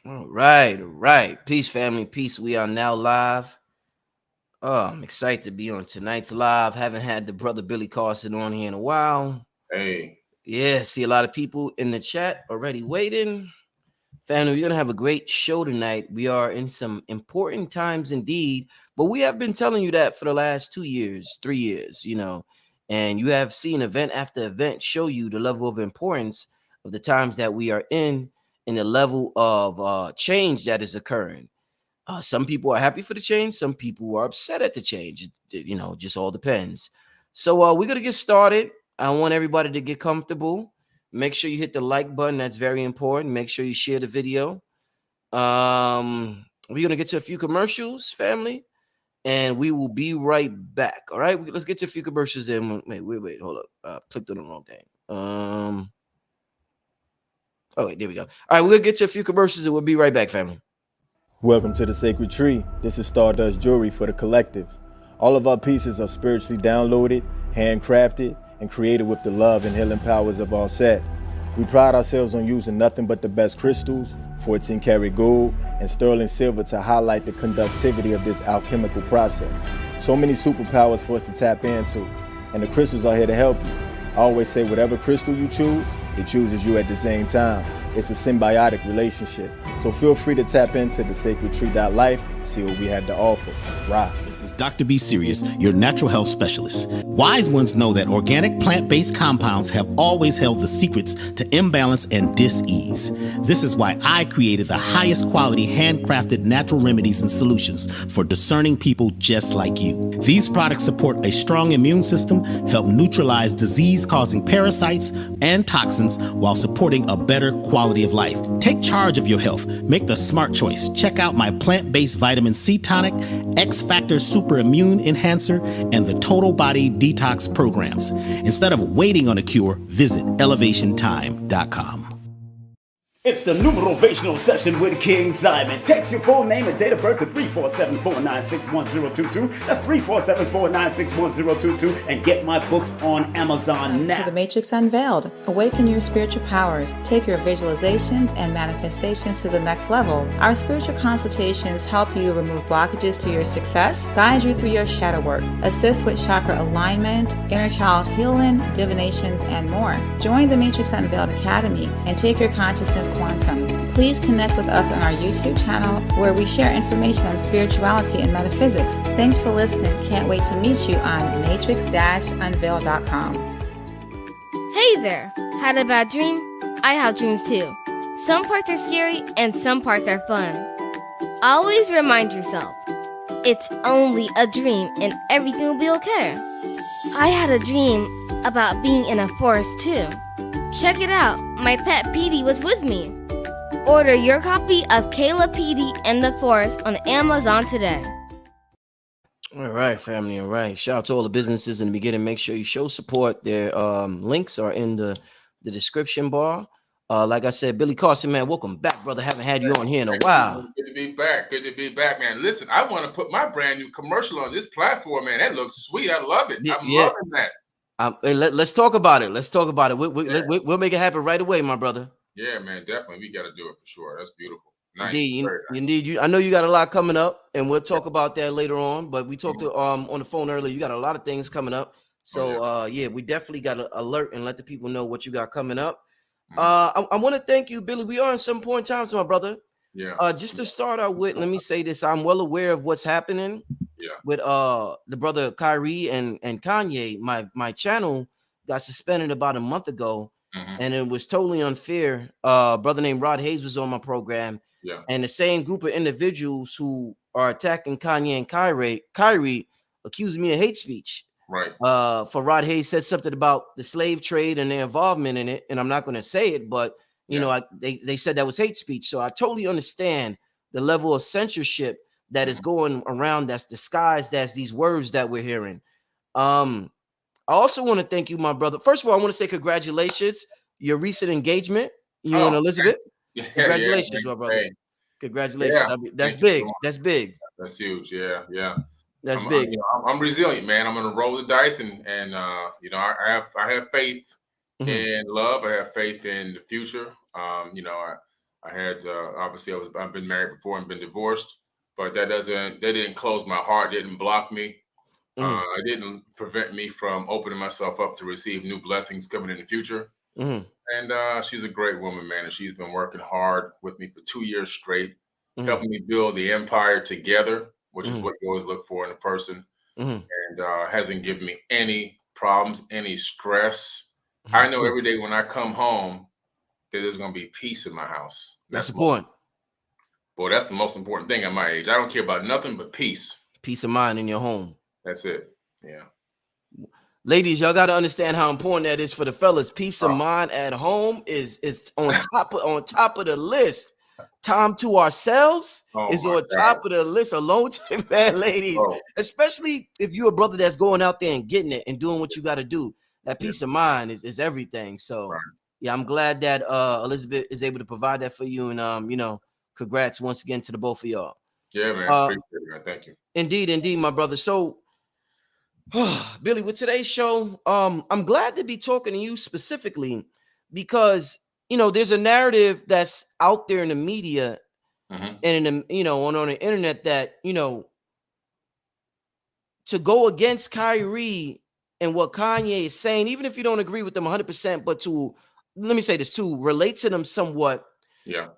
All right, all right. Peace, family. Peace. We are now live. Oh, I'm excited to be on tonight's live. Haven't had the brother Billy Carson on here in a while. Hey, Yeah, see a lot of people in the chat already waiting. Family, we're gonna have a great show tonight. We are in some important times indeed, but we have been telling you that for the last 2 years, 3 years, and you have seen event after event show you the level of importance of the times that we are in and the level of change that is occurring. Some people are happy for the change, some people are upset at the change. Just all depends. So we're gonna get started. I want everybody to get comfortable. Make sure you hit the like button. That's very important. Make sure you share the video. We're gonna get to a few commercials, family, and we will be right back. All right, let's get to a few commercials. In wait, hold up. Clicked on the wrong thing. Oh wait, there we go. All right, we're gonna get to a few commercials, and we'll be right back, family. Welcome to the Sacred Tree. This is Stardust Jewelry for the Collective. All of our pieces are spiritually downloaded, handcrafted, and created with the love and healing powers of our set. We pride ourselves on using nothing but the best crystals, 14-karat gold, and sterling silver to highlight the conductivity of this alchemical process. So many superpowers for us to tap into, and the crystals are here to help you. I always say whatever crystal you choose, it chooses you at the same time. It's a symbiotic relationship. So feel free to tap into the sacredtree.life, see what we have to offer. Rock. This is Dr. B. Serious, your natural health specialist. Wise ones know that organic plant-based compounds have always held the secrets to imbalance and dis-ease. This is why I created the highest quality handcrafted natural remedies and solutions for discerning people just like you. These products support a strong immune system, help neutralize disease-causing parasites and toxins while supporting a better quality of life. Take charge of your health. Make the smart choice. Check out my plant-based vitamin C tonic, X Factor Super Immune Enhancer, and the Total Body Detox programs. Instead of waiting on a cure, visit elevationtime.com. It's the numerational session with King Simon. Text your full name and date of birth to 347-496-1022. That's 347-496-1022. And get my books on Amazon now. The Matrix Unveiled. Awaken your spiritual powers. Take your visualizations and manifestations to the next level. Our spiritual consultations help you remove blockages to your success, guide you through your shadow work, assist with chakra alignment, inner child healing, divinations, and more. Join the Matrix Unveiled Academy and take your consciousness quantum. Please connect with us on our YouTube channel where we share information on spirituality and metaphysics. Thanks for listening. Can't wait to meet you on matrix-unveil.com. Hey there! Had a bad dream? I have dreams too. Some parts are scary and some parts are fun. Always remind yourself, it's only a dream and everything will be okay. I had a dream about being in a forest too. Check it out, my pet Petey was with me. Order your copy of Kayla Petey and the Forest on Amazon today. All right, family. All right. Shout out to all the businesses in the beginning. Make sure you show support. Their links are in the description bar. Like I said, Billy Carson, man, welcome back, brother. Haven't had you on here in a while. Good to be back. Good to be back, man. Listen, I want to put my brand new commercial on this platform, man. That looks sweet. I love it. I'm loving that. Let's talk about it. Let's talk about it. We'll make it happen right away, my brother. Yeah, man, definitely. We got to do it for sure. That's beautiful. Nice. Indeed. I know you got a lot coming up, and we'll talk about that later on. But we talked on the phone earlier. You got a lot of things coming up. So we definitely got to alert and let the people know what you got coming up. I want to thank you, Billy. We are in some point in time, my brother. Yeah. Just to start out with, let me say this. I'm well aware of what's happening. With the brother Kyrie and Kanye. My channel got suspended about a month ago, and it was totally unfair. A brother named Rod Hayes was on my program, and the same group of individuals who are attacking Kanye and Kyrie accused me of hate speech. Right. For Rod Hayes said something about the slave trade and their involvement in it, and I'm not going to say it, but they said that was hate speech. So I totally understand the level of censorship that is going around that's disguised as these words that we're hearing. I also want to thank you, my brother. First of all, I want to say congratulations, your recent engagement, you and Elizabeth. Congratulations, my brother. Hey. Congratulations. I mean, that's big. That's big. That's huge. Yeah. That's big. I'm resilient, man. I'm gonna roll the dice and I have faith in love. I have faith in the future. I had obviously I've been married before and been divorced, but that didn't close my heart, didn't block me. It didn't prevent me from opening myself up to receive new blessings coming in the future. And she's a great woman, man, and she's been working hard with me for 2 years straight, helping me build the empire together, which is what you always look for in a person, and hasn't given me any problems, any stress. I know every day when I come home that there's going to be peace in my house. That's important. Boy, that's the most important thing at my age. I don't care about nothing but peace. Peace of mind in your home. That's it. Yeah. Ladies, y'all got to understand how important that is for the fellas. Peace of mind at home is on top of the list. Time to ourselves is on top of the list. Alone time, man, ladies. Especially if you're a brother that's going out there and getting it and doing what you got to do. That peace of mind is everything. So yeah, I'm glad that Elizabeth is able to provide that for you. And congrats once again to the both of y'all. Yeah, man. Appreciate it, man. Thank you. Indeed, my brother. So Billy, with today's show, I'm glad to be talking to you specifically because there's a narrative that's out there in the media and in the, on the internet that to go against Kyrie and what Kanye is saying, even if you don't agree with them 100%, but to relate to them somewhat,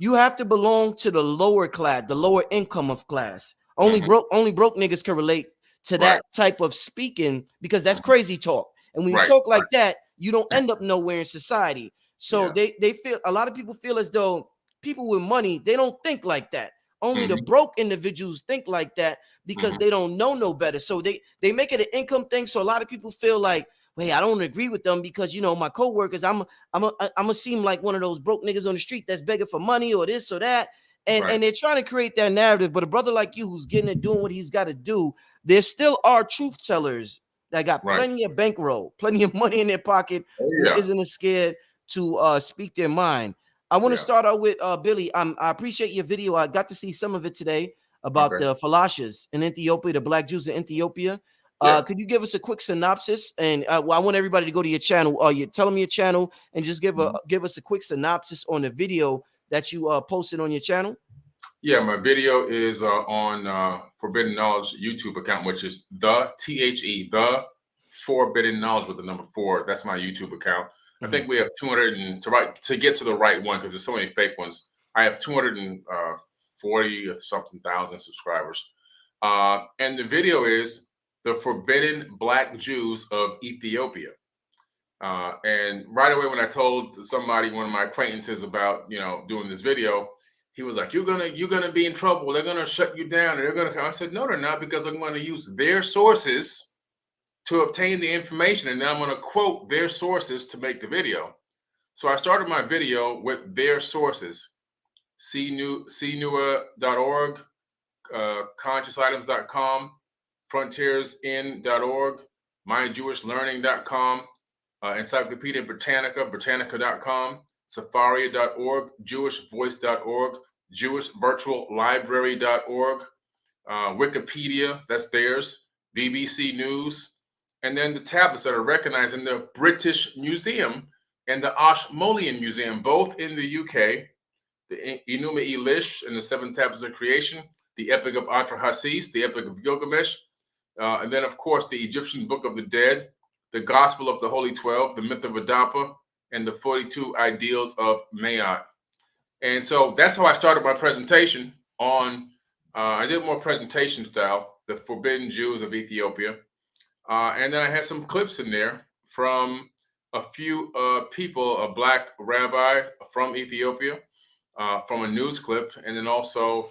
you have to belong to the lower class, the lower income of class. Only broke niggas can relate to that type of speaking because that's crazy talk. And when you talk like that, you don't end up nowhere in society. So they feel, a lot of people feel as though people with money, they don't think like that. Only the broke individuals think like that because they don't know no better. So they make it an income thing. So a lot of people feel like, hey, I don't agree with them because my coworkers, I'm gonna seem like one of those broke niggas on the street that's begging for money or this or that. And they're trying to create that narrative. But a brother like you who's getting it, doing what he's got to do, there still are truth tellers that got plenty of bankroll, plenty of money in their pocket, who isn't scared to speak their mind. I want to start out with Billy. I appreciate your video. I got to see some of it today about the Falashas in Ethiopia, the Black Jews in Ethiopia. Could you give us a quick synopsis? And I want everybody to go to your channel. You tell them your channel and just give us a quick synopsis on the video that you posted on your channel. Yeah, my video is on Forbidden Knowledge YouTube account, which is the Forbidden Knowledge with the number 4. That's my YouTube account. I think we have 200 to get to the right one because there's so many fake ones. I have 240 or something thousand subscribers, and the video is the Forbidden Black Jews of Ethiopia. And right away, when I told somebody, one of my acquaintances, about doing this video, he was like, "You're gonna be in trouble. They're gonna shut you down, and they're gonna come." I said, "No, they're not, because I'm going to use their sources to obtain the information, and then I'm going to quote their sources to make the video." So I started my video with their sources: cnewa.org, consciousitems.com, frontiersin.org, myjewishlearning.com, Encyclopedia Britannica, britannica.com, safaria.org, jewishvoice.org, jewishvirtuallibrary.org, Wikipedia, that's theirs, BBC News, and then the tablets that are recognized in the British Museum and the Ashmolean Museum, both in the UK, the Enuma Elish and the 7 Tablets of Creation, the Epic of Atrahasis, the Epic of Gilgamesh, and then, of course, the Egyptian Book of the Dead, the Gospel of the Holy 12, the Myth of Adapa, and the 42 Ideals of Maat. And so that's how I started my presentation on, I did more presentation style, the Forbidden Jews of Ethiopia. And then I had some clips in there from a few people, a Black rabbi from Ethiopia, from a news clip, and then also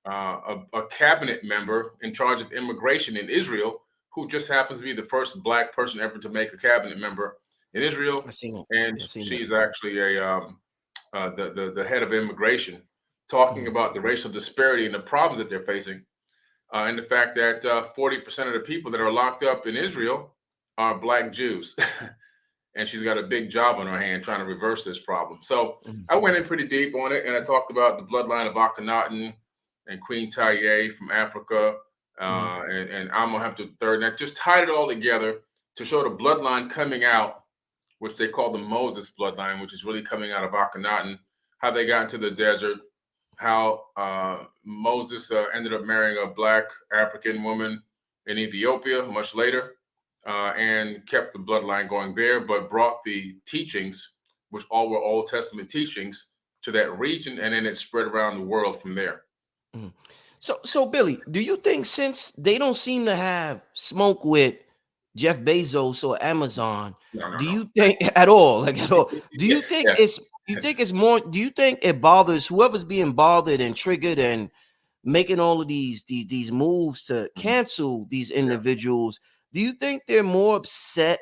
a cabinet member in charge of immigration in Israel, who just happens to be the first Black person ever to make a cabinet member in Israel. And she's actually the head of immigration, talking about the racial disparity and the problems that they're facing. And the fact that 40% of the people that are locked up in Israel are Black Jews. And she's got a big job on her hand trying to reverse this problem. So I went in pretty deep on it, and I talked about the bloodline of Akhenaten and Queen Taye from Africa, and Amenhotep III. And I just tied it all together to show the bloodline coming out, which they call the Moses bloodline, which is really coming out of Akhenaten, how they got into the desert, how Moses ended up marrying a black African woman in Ethiopia much later, and kept the bloodline going there, but brought the teachings, which all were Old Testament teachings, to that region, and then it spread around the world from there. Mhm. So Billy, do you think, since they don't seem to have smoke with Jeff Bezos or Amazon, No. do you think at all, like at all, do you think Yeah. it's more, do you think it bothers whoever's being bothered and triggered and making all of these moves to cancel these individuals? Do you think they're more upset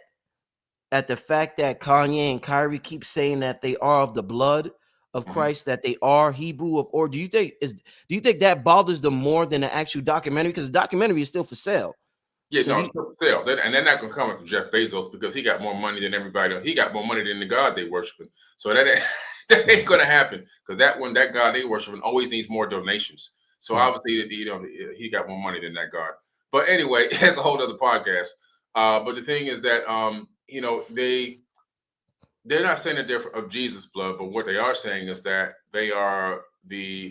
at the fact that Kanye and Kyrie keep saying that they are of the blood of Christ, that they are Hebrew or do you think that bothers them more than the actual documentary? Because the documentary is still for sale. Yeah, So no, sale. And they're not gonna come from Jeff Bezos because he got more money than everybody. He got more money than the God they worshiping. So that ain't gonna happen, because that God they worshiping always needs more donations. So obviously, he got more money than that God. But anyway, that's a whole other podcast. But the thing is that they're not saying that they're of Jesus' blood, but what they are saying is that they are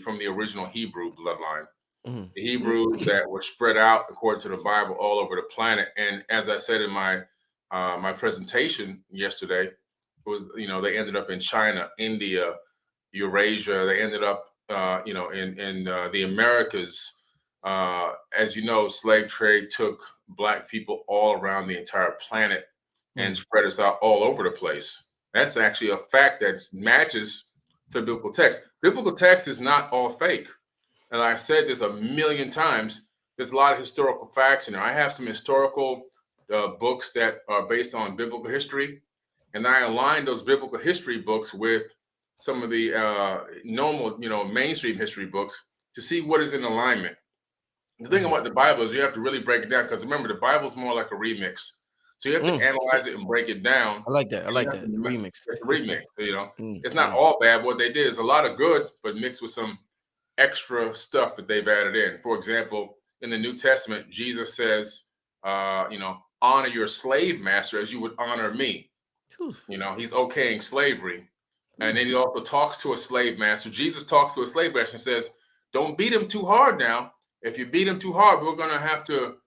from the original Hebrew bloodline. The Hebrews that were spread out according to the Bible all over the planet. And as I said in my my presentation yesterday, they ended up in China, India, Eurasia. They ended up in the Americas. As you know, slave trade took Black people all around the entire planet and spread us out all over the place. That's actually a fact that matches to biblical text. Biblical text is not all fake. And I said this a million times. There's a lot of historical facts in there. I have some historical books that are based on biblical history, and I align those biblical history books with some of the normal, mainstream history books to see what is in alignment. The thing about the Bible is you have to really break it down, because remember, the Bible is more like a remix. So you have to analyze it and break it down. I like that. The remix. It's a remix. It's not all bad. What they did is a lot of good, but mixed with some extra stuff that they've added in. For example, in the New Testament, Jesus says, honor your slave master as you would honor me. He's okaying slavery. And then he also talks to a slave master. Jesus talks to a slave master and says, don't beat him too hard now. If you beat him too hard, we're going to have to,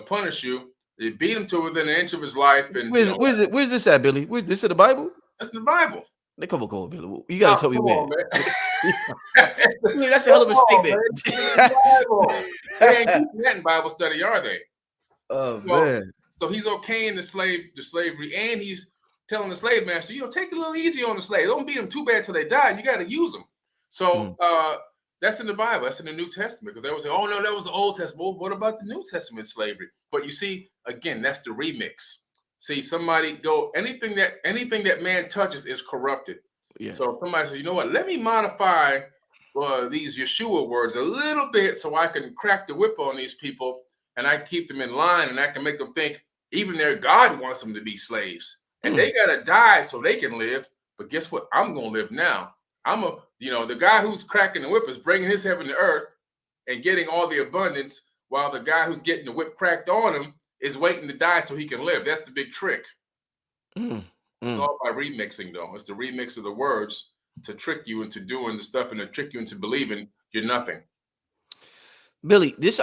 punish you. You beat him to within an inch of his life. And where's this at, Billy? Where's this in the Bible? That's in the Bible. They come on, Billy. You gotta tell me where. That's a hell of a statement. They ain't keeping that in Bible study, are they? Oh man. So he's okaying the slavery, and he's telling the slave master, take it a little easy on the slave. Don't beat them too bad till they die. You got to use them. So that's in the Bible. That's in the New Testament, because they would say, oh no, that was the Old Testament. Well, what about the New Testament slavery? But you see, again, that's the remix. See, anything that man touches is corrupted. Yeah. So if somebody says, you know what, let me modify these Yeshua words a little bit so I can crack the whip on these people, and I keep them in line, and I can make them think even their God wants them to be slaves. And they got to die so they can live. But guess what? I'm going to live now. The guy who's cracking the whip is bringing his heaven to earth and getting all the abundance, while the guy who's getting the whip cracked on him is waiting to die so he can live. That's the big trick. It's all by remixing, though. It's the remix of the words to trick you into doing the stuff and to trick you into believing you're nothing. Billy, this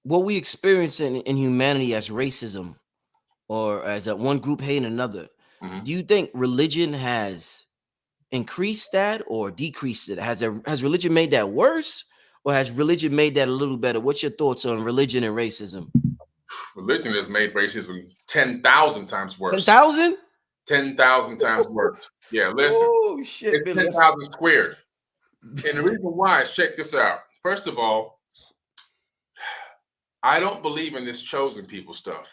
what we experience in humanity as racism, or as one group hating another. Do you think religion has increased that or decreased it? Has religion made that worse, or has religion made that a little better? What's your thoughts on religion and racism? Religion has made racism 10,000 times worse. 10,000? 10,000 times worse. Yeah, listen. Oh shit, it's 10,000 squared. And the reason why is, check this out. First of all, I don't believe in this chosen people stuff,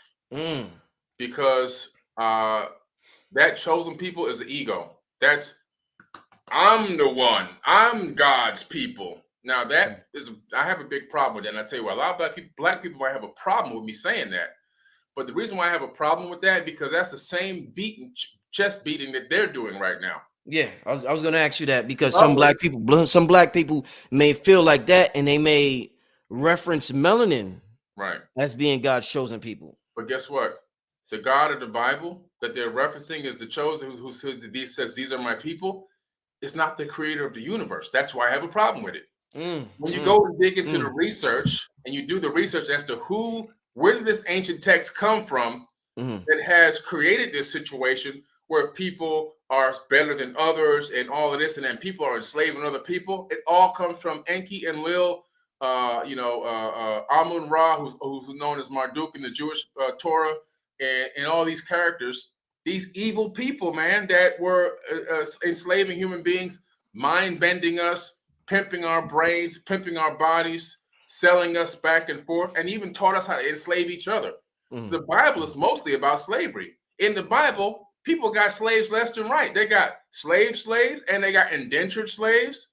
because that chosen people is the ego. I'm the one. I'm God's people. Now I have a big problem with that. And I tell you what, a lot of black people might have a problem with me saying that. But the reason why I have a problem with that, because that's the same chest beating that they're doing right now. Yeah, I was going to ask you that, because some black people may feel like that, and they may reference melanin as being God's chosen people. But guess what? The God of the Bible that they're referencing is the chosen, who says these are my people. is not the creator of the universe. That's why I have a problem with it. When you Mm. go and dig into the research and you do the research as to where did this ancient text come from that has created this situation where people are better than others and all of this, and then people are enslaving other people. It all comes from Enki and Lil, Amun Ra, who's known as Marduk in the Jewish Torah, and all these characters, these evil people, man, that were enslaving human beings, mind-bending us, pimping our brains, pimping our bodies, selling us back and forth, and even taught us how to enslave each other. The Bible is mostly about slavery. In the Bible, people got slaves left and right. They got slaves, and they got indentured slaves.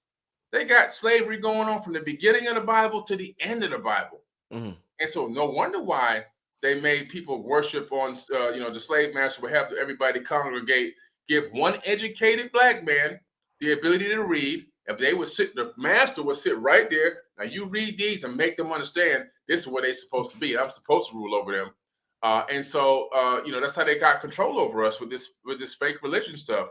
They got slavery going on from the beginning of the Bible to the end of the Bible. And so no wonder why they made people worship on, the slave master would have everybody congregate, give one educated black man the ability to read. If they would sit, the master would sit right there. Now you read these and make them understand this is where they're supposed to be. And I'm supposed to rule over them. And so, that's how they got control over us with this fake religion stuff.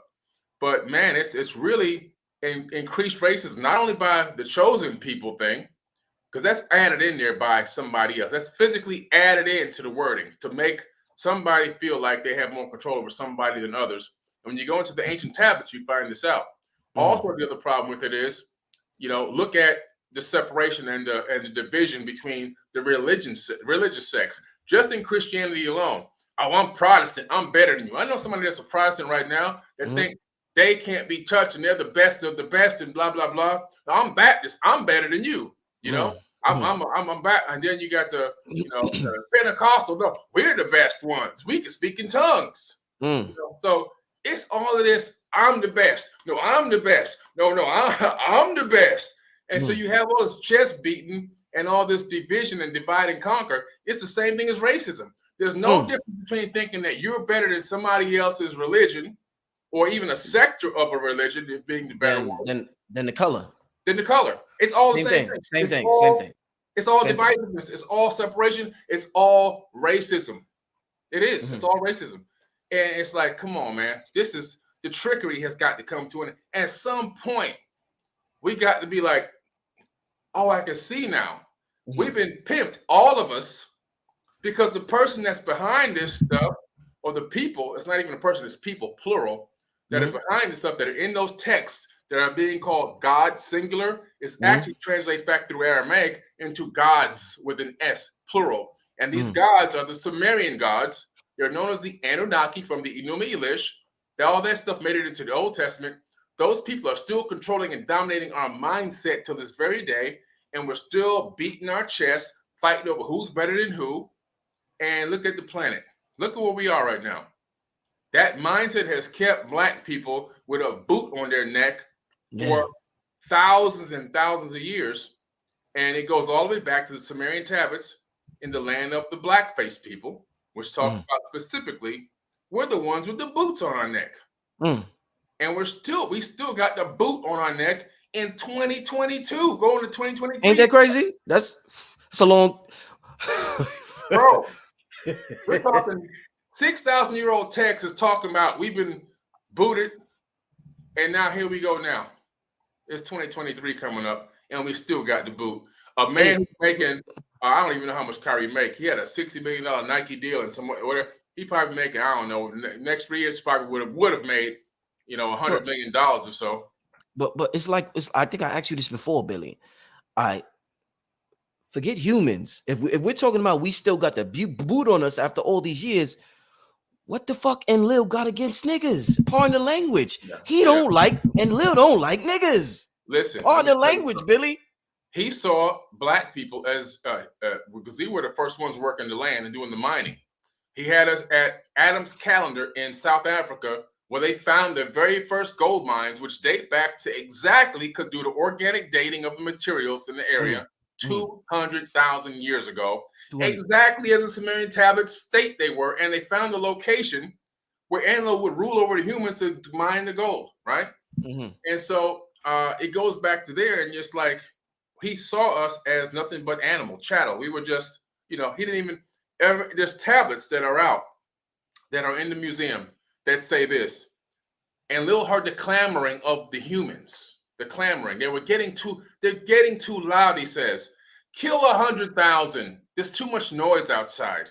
But man, it's really increased racism, not only by the chosen people thing, because that's added in there by somebody else. That's physically added into the wording to make somebody feel like they have more control over somebody than others. And when you go into the ancient tablets, you find this out. Also, the other problem with it is, look at the separation and the division between the religious sects. Just in Christianity alone, oh, I'm Protestant, I'm better than you. I know somebody that's a Protestant right now that think they can't be touched and they're the best of the best and blah blah blah. I'm Baptist, I'm better than you. I'm back, and then you got the the Pentecostal. No, we're the best ones. We can speak in tongues. So it's all of this. I'm the best. No, I'm the best. No, I'm the best. And so you have all this chest beating and all this division and divide and conquer. It's the same thing as racism. There's no difference between thinking that you're better than somebody else's religion or even a sector of a religion being the better one. Than the color. Then the color. It's all the same thing. Same thing. It's all divisiveness. It's all separation. It's all racism. It is. It's all racism. And it's like, come on, man. The trickery has got to come to an end. At some point, we got to be like, oh, I can see now. We've been pimped, all of us, because the person that's behind this stuff, or the people, it's not even a person, it's people, plural, that are behind the stuff that are in those texts that are being called God, singular, is actually translates back through Aramaic into gods with an S, plural. And these gods are the Sumerian gods. They're known as the Anunnaki from the Enuma Elish. All that stuff made it into the Old Testament. Those people are still controlling and dominating our mindset till this very day. And we're still beating our chest, fighting over who's better than who. And look at the planet. Look at where we are right now. That mindset has kept black people with a boot on their neck for thousands and thousands of years. And it goes all the way back to the Sumerian tablets in the land of the black-faced people, which talks about specifically, we're the ones with the boots on our neck. And we still got the boot on our neck in 2022, going to 2023. Ain't that crazy? That's a long bro. We're talking 6,000-year-old text is talking about we've been booted, and now here we go now. It's 2023 coming up, and we still got the boot. A man who's making, I don't even know how much Kyrie make. He had a $60 million Nike deal and whatever. He probably making, I don't know, next 3 years probably would have made, $100 million or so. But it's like, I think I asked you this before, Billy. I forget humans. If we're talking about we still got the boot on us after all these years, what the fuck and Lil got against niggas? Pardon the language. He don't like, and Lil don't like niggas. Listen. Pardon the language, Billy. He saw black people as, because they were the first ones working the land and doing the mining. He had us at Adams Calendar in South Africa, where they found the very first gold mines, which date back to exactly, could do the organic dating of the materials in the area 200,000 years ago, exactly as the Sumerian tablets state they were. And they found the location where Enlil would rule over the humans to mine the gold, right? And so it goes back to there, and just like, he saw us as nothing but animal, chattel. We were just, he didn't even there's tablets that are out that are in the museum that say this. and Lil heard the clamoring of the humans. The clamoring. They're getting too loud, he says. Kill 100,000. There's too much noise outside.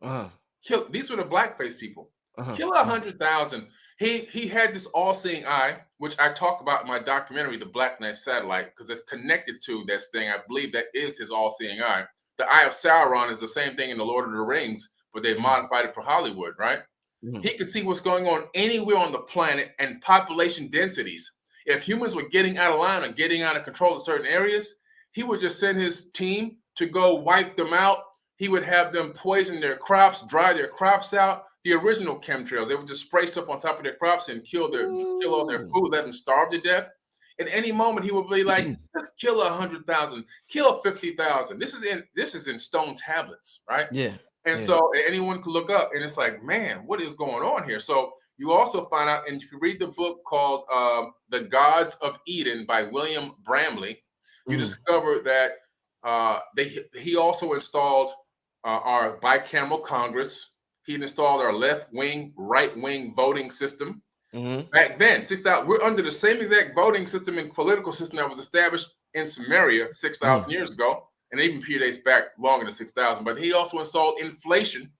These were the blackface people. Kill 100,000. He had this all-seeing eye, which I talk about in my documentary, The Black Knight Satellite, because it's connected to this thing. I believe that is his all-seeing eye. The Eye of Sauron is the same thing in The Lord of the Rings, but they modified it for Hollywood, right? He could see what's going on anywhere on the planet and population densities. If humans were getting out of line or getting out of control in certain areas, he would just send his team to go wipe them out. He would have them poison their crops, dry their crops out. The original chemtrails, they would just spray stuff on top of their crops and kill all their food, let them starve to death. At any moment, he would be like, "Let's kill 100,000, kill 50,000." This is in stone tablets, right? Yeah. And so anyone could look up, and it's like, man, what is going on here? So you also find out, and if you read the book called "The Gods of Eden" by William Bramley, you discover that he also installed our bicameral Congress. He installed our left-wing, right-wing voting system. Back then, 6,000. We're under the same exact voting system and political system that was established in Sumeria 6,000 years ago, and it even predates back longer than 6,000. But he also installed inflation.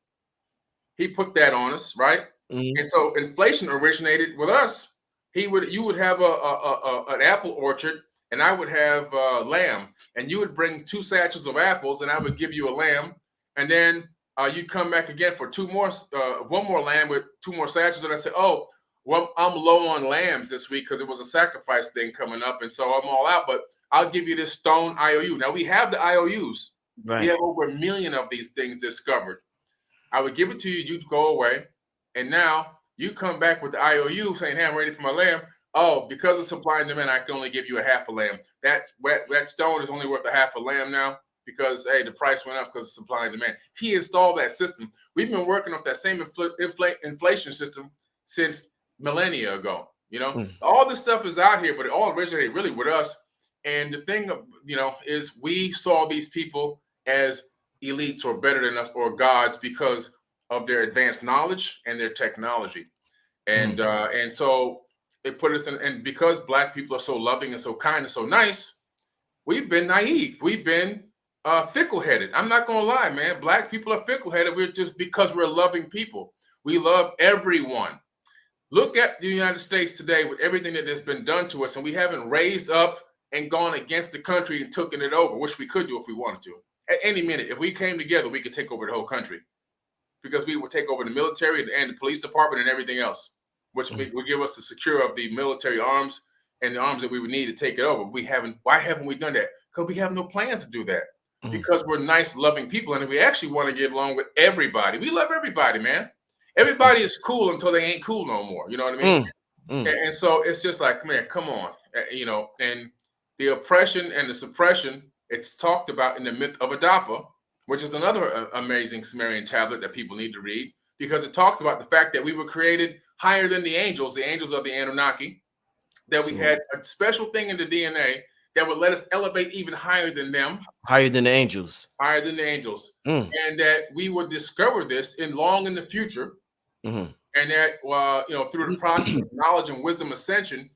He put that on us, right? And so inflation originated with us. You would have an apple orchard, and I would have lamb, and you would bring 2 satchels of apples, and I would give you a lamb, and then you come back again for 2 more, 1 more lamb with 2 more satchels, and I say, "Oh, well, I'm low on lambs this week because it was a sacrifice thing coming up, and so I'm all out. But I'll give you this stone IOU." Now we have the IOUs. Right. We have over 1 million of these things discovered. I would give it to you. You'd go away, and now you come back with the IOU saying, "Hey, I'm ready for my lamb." Oh, because of supply and demand, I can only give you a half a lamb. That stone is only worth a half a lamb now, because hey, the price went up because of supply and demand. He installed that system. We've been working off that same inflation system since millennia ago. All this stuff is out here, but it all originated really with us. And the thing, is we saw these people as elites or better than us or gods because of their advanced knowledge and their technology. And so it put us in, and because Black people are so loving and so kind and so nice, we've been naive. We've been fickle-headed. I'm not gonna lie, man. Black people are fickle-headed. We're just because we're loving people. We love everyone. Look at the United States today with everything that has been done to us, and we haven't raised up and gone against the country and taken it over, which we could do if we wanted to. At any minute, if we came together, we could take over the whole country, because we would take over the military and the police department and everything else, which would give us the secure of the military arms and the arms that we would need to take it over. Why haven't we done that? Because we have no plans to do that. Because we're nice, loving people, and we actually want to get along with everybody. We love everybody, man. Everybody is cool until they ain't cool no more. You know what I mean? And so it's just like, man, come on, and the oppression and the suppression, it's talked about in the myth of Adapa, which is another amazing Sumerian tablet that people need to read, because it talks about the fact that we were created higher than the angels of the Anunnaki, that we had a special thing in the DNA that would let us elevate even higher than them. Higher than the angels. Higher than the angels. And that we would discover this long in the future. And that, through the process of knowledge and wisdom ascension,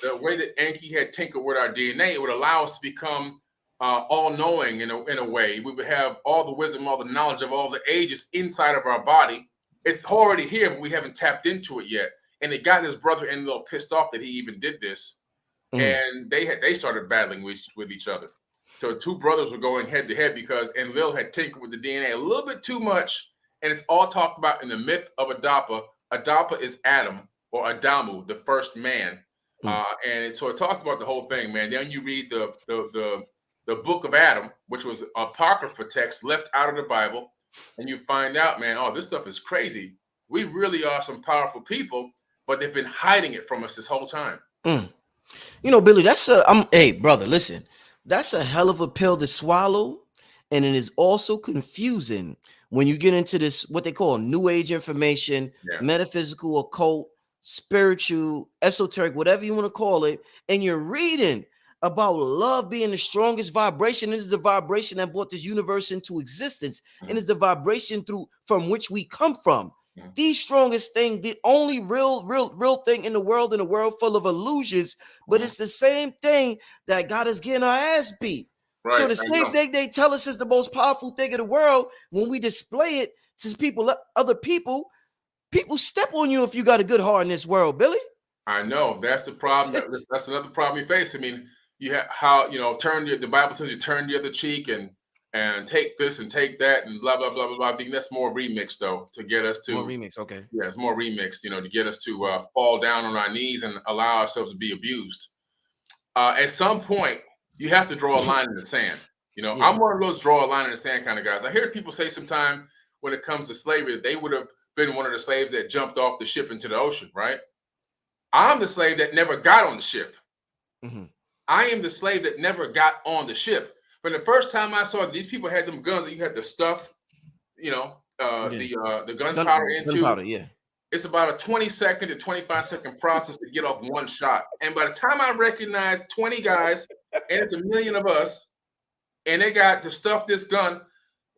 the way that Enki had tinkered with our DNA, it would allow us to become all-knowing in a way. We would have all the wisdom, all the knowledge of all the ages inside of our body. It's already here, but we haven't tapped into it yet. And it got his brother a little pissed off that he even did this. And they started battling with each other. So 2 brothers were going head to head and Lil had tinkered with the DNA a little bit too much. And it's all talked about in the myth of Adapa. Adapa is Adam, or Adamu, the first man. And so it talks about the whole thing, man. Then you read the book of Adam, which was apocrypha text left out of the Bible, and you find out, man, oh, this stuff is crazy. We really are some powerful people, but they've been hiding it from us this whole time. Billy, hey, brother, listen, that's a hell of a pill to swallow. And it is also confusing when you get into this, what they call new age information, metaphysical, occult, spiritual, esoteric, whatever you want to call it. And you're reading about love being the strongest vibration. It is the vibration that brought this universe into existence. And it's the vibration from which we come from. the strongest thing, the only real thing in the world full of illusions, but it's the same thing that got us getting our ass beat. Right. So the same thing they tell us is the most powerful thing in the world, when we display it to people, other people step on you if you got a good heart in this world, Billy. I know that's the problem. That's another problem we face. I mean, you have how the Bible says you turn the other cheek and take this and take that and blah blah blah blah blah. I think that's more remix though, to get us to more remix. Okay, yeah, it's more remix. To get us to fall down on our knees and allow ourselves to be abused. At some point, you have to draw a line in the sand. I'm one of those draw a line in the sand kind of guys. I hear people say sometime when it comes to slavery that they would have been one of the slaves that jumped off the ship into the ocean, right? I'm the slave that never got on the ship. Mm-hmm. I am the slave that never got on the ship. But the first time I saw these people had them guns that you had to stuff, the gunpowder into. Gunpowder, yeah. It's about a 20-second to 25-second process to get off one shot. And by the time I recognize 20 guys, and it's a million of us, and they got to stuff this gun,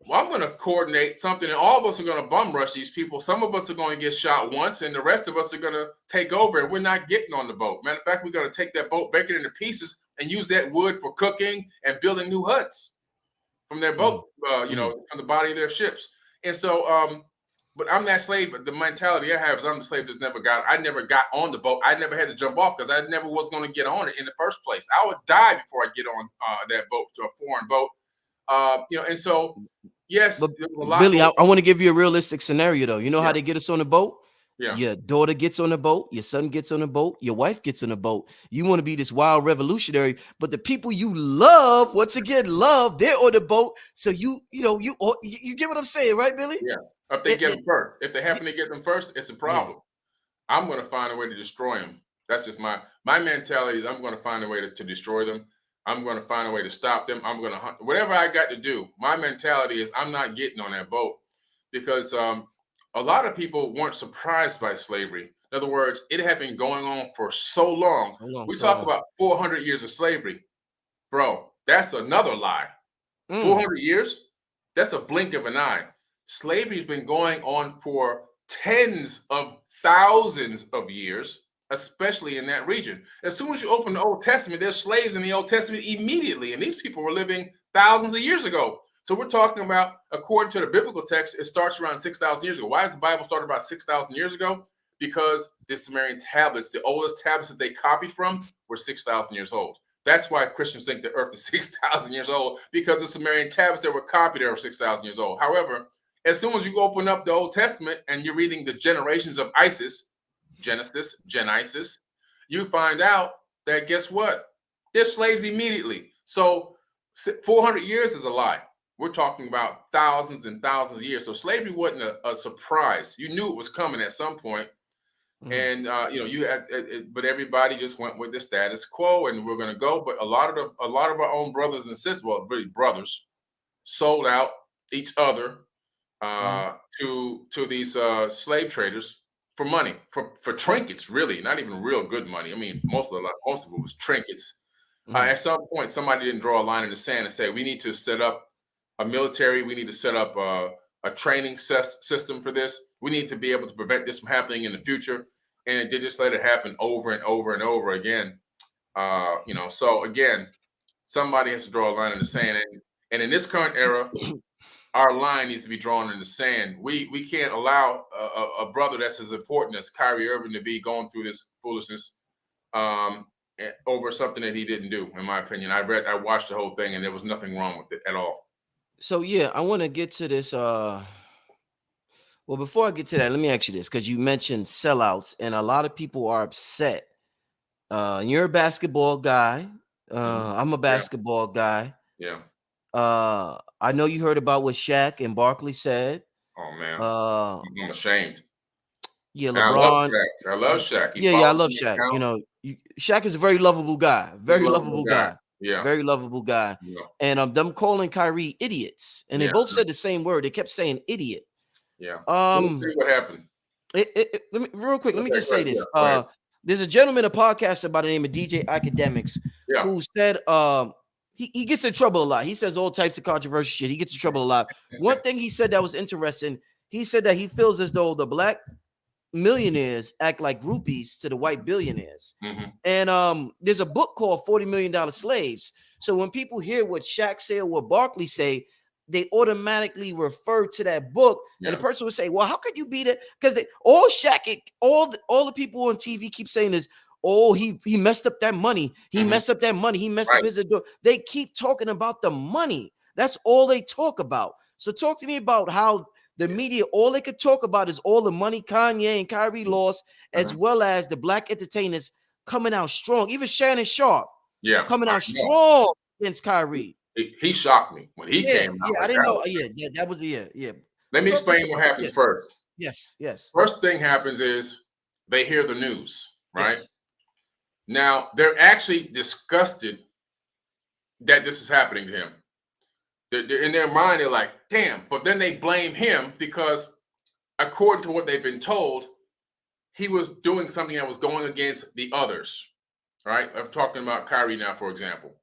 well, I'm going to coordinate something, and all of us are going to bum rush these people. Some of us are going to get shot once, and the rest of us are going to take over, and we're not getting on the boat. Matter of fact, we're going to take that boat, break it into pieces, and use that wood for cooking and building new huts from their boat, from the body of their ships. And so, but I'm that slave. The mentality I have is I'm the slave I never got on the boat. I never had to jump off because I never was going to get on it in the first place. I would die before I get on that boat, to a foreign boat. And so, yes, but Billy, I want to give you a realistic scenario though. You know how they get us on the boat? Yeah. Your daughter gets on the boat, your son gets on the boat, your wife gets on the boat. You want to be this wild revolutionary, but the people you love, once again, they're on the boat. So you get what I'm saying, right, Billy? Yeah. If they get them first, if they happen to get them first, it's a problem. Yeah. I'm going to find a way to destroy them. That's just my mentality is I'm going to find a way to destroy them. I'm going to find a way to stop them. I'm going to hunt whatever I got to do. My mentality is I'm not getting on that boat because a lot of people weren't surprised by slavery. In other words, it had been going on for so long. We talk about 400 years of slavery. Bro, that's another lie. 400 years? That's a blink of an eye. Slavery has been going on for tens of thousands of years, especially in that region. As soon as you open the Old Testament, there's slaves in the Old Testament immediately. And these people were living thousands of years ago. So we're talking about, according to the biblical text, it starts around 6,000 years ago. Why does the Bible start about 6,000 years ago? Because the Sumerian tablets, the oldest tablets that they copied from, were 6,000 years old. That's why Christians think the earth is 6,000 years old, because the Sumerian tablets that were copied are 6,000 years old. However, as soon as you open up the Old Testament and you're reading the generations of Isis, Genesis, Gen-Isis, you find out that, guess what? They're slaves immediately. So 400 years is a lie. We're talking about thousands and thousands of years. So slavery wasn't a surprise. You knew it was coming at some point. And but everybody just went with the status quo, and we're going to go. But a lot of our own brothers and sisters, well, really brothers, sold out each other to these slave traders for money, for trinkets, really, not even real good money. I mean, most of it was trinkets. At some point, somebody didn't draw a line in the sand and say, we need to set up a military, we need to set up a training system for this. We need to be able to prevent this from happening in the future. And they just let it happen over and over and over again. So again, somebody has to draw a line in the sand. And in this current era, our line needs to be drawn in the sand. We can't allow a brother that's as important as Kyrie Irving to be going through this foolishness over something that he didn't do, in my opinion. I watched the whole thing, and there was nothing wrong with it at all. So yeah, I want to get to this. Well, before I get to that, let me ask you this, because you mentioned sellouts, and a lot of people are upset. You're a basketball guy. I'm a basketball guy. Yeah. I know you heard about what Shaq and Barkley said. Oh man, I'm ashamed. Yeah, LeBron. I love Shaq. I love Shaq. Shaq is a very lovable guy. Very lovable guy. Yeah. Very lovable guy. Yeah. And them calling Kyrie idiots. And they both said the same word. They kept saying idiot. Yeah. What happened? Let me just say this. There's a gentleman, a podcaster by the name of DJ Academics, who said he gets in trouble a lot. He says all types of controversial shit. He gets in trouble a lot. One thing he said that was interesting, he said that he feels as though the black millionaires act like groupies to the white billionaires. And there's a book called $40 Million Slaves. So when people hear what Shaq say or what Barkley say, they automatically refer to that book. And the person would say, well, how could you be that? Because all the people on TV keep saying is, oh, he messed up that money. He messed up that money. He messed up his adore. They keep talking about the money. That's all they talk about. So talk to me about how the media, all they could talk about is all the money Kanye and Kyrie lost, as well as the black entertainers coming out strong. Even Shannon Sharp coming out strong against Kyrie. He shocked me when he came out. Yeah, I didn't know. That was Let me explain what happens first. Yes. First thing happens is they hear the news, right? Now, they're actually disgusted that this is happening to him. They're in their mind, they're like, damn. But then they blame him because, according to what they've been told, he was doing something that was going against the others, right? I'm talking about Kyrie now, for example.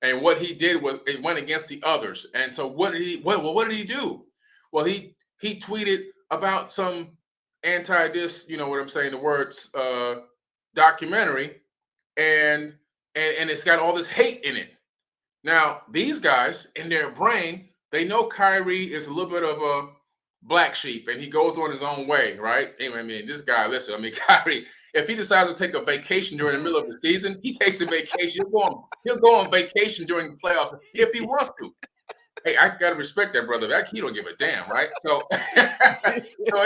And what he did was it went against the others. And so what did he do? Well, he tweeted about some anti-this, you know what I'm saying, the words documentary, and it's got all this hate in it. Now, these guys in their brain, they know Kyrie is a little bit of a black sheep and he goes on his own way, right? I mean, this guy, listen, I mean, Kyrie, if he decides to take a vacation during the middle of the season, he takes a vacation. He'll go on vacation during the playoffs if he wants to. Hey, I got to respect that, brother. He don't give a damn, right? So, so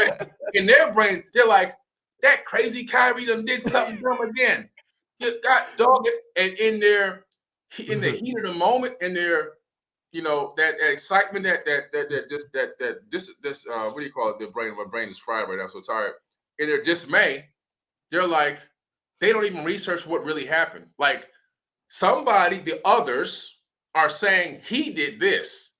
in their brain, they're like, that crazy Kyrie done did something dumb again. You got dog it. And in the heat of the moment, in their, you know, that excitement, what do you call it? My brain is fried right now, so tired. In their dismay, they're like, they don't even research what really happened. Like the others are saying he did this,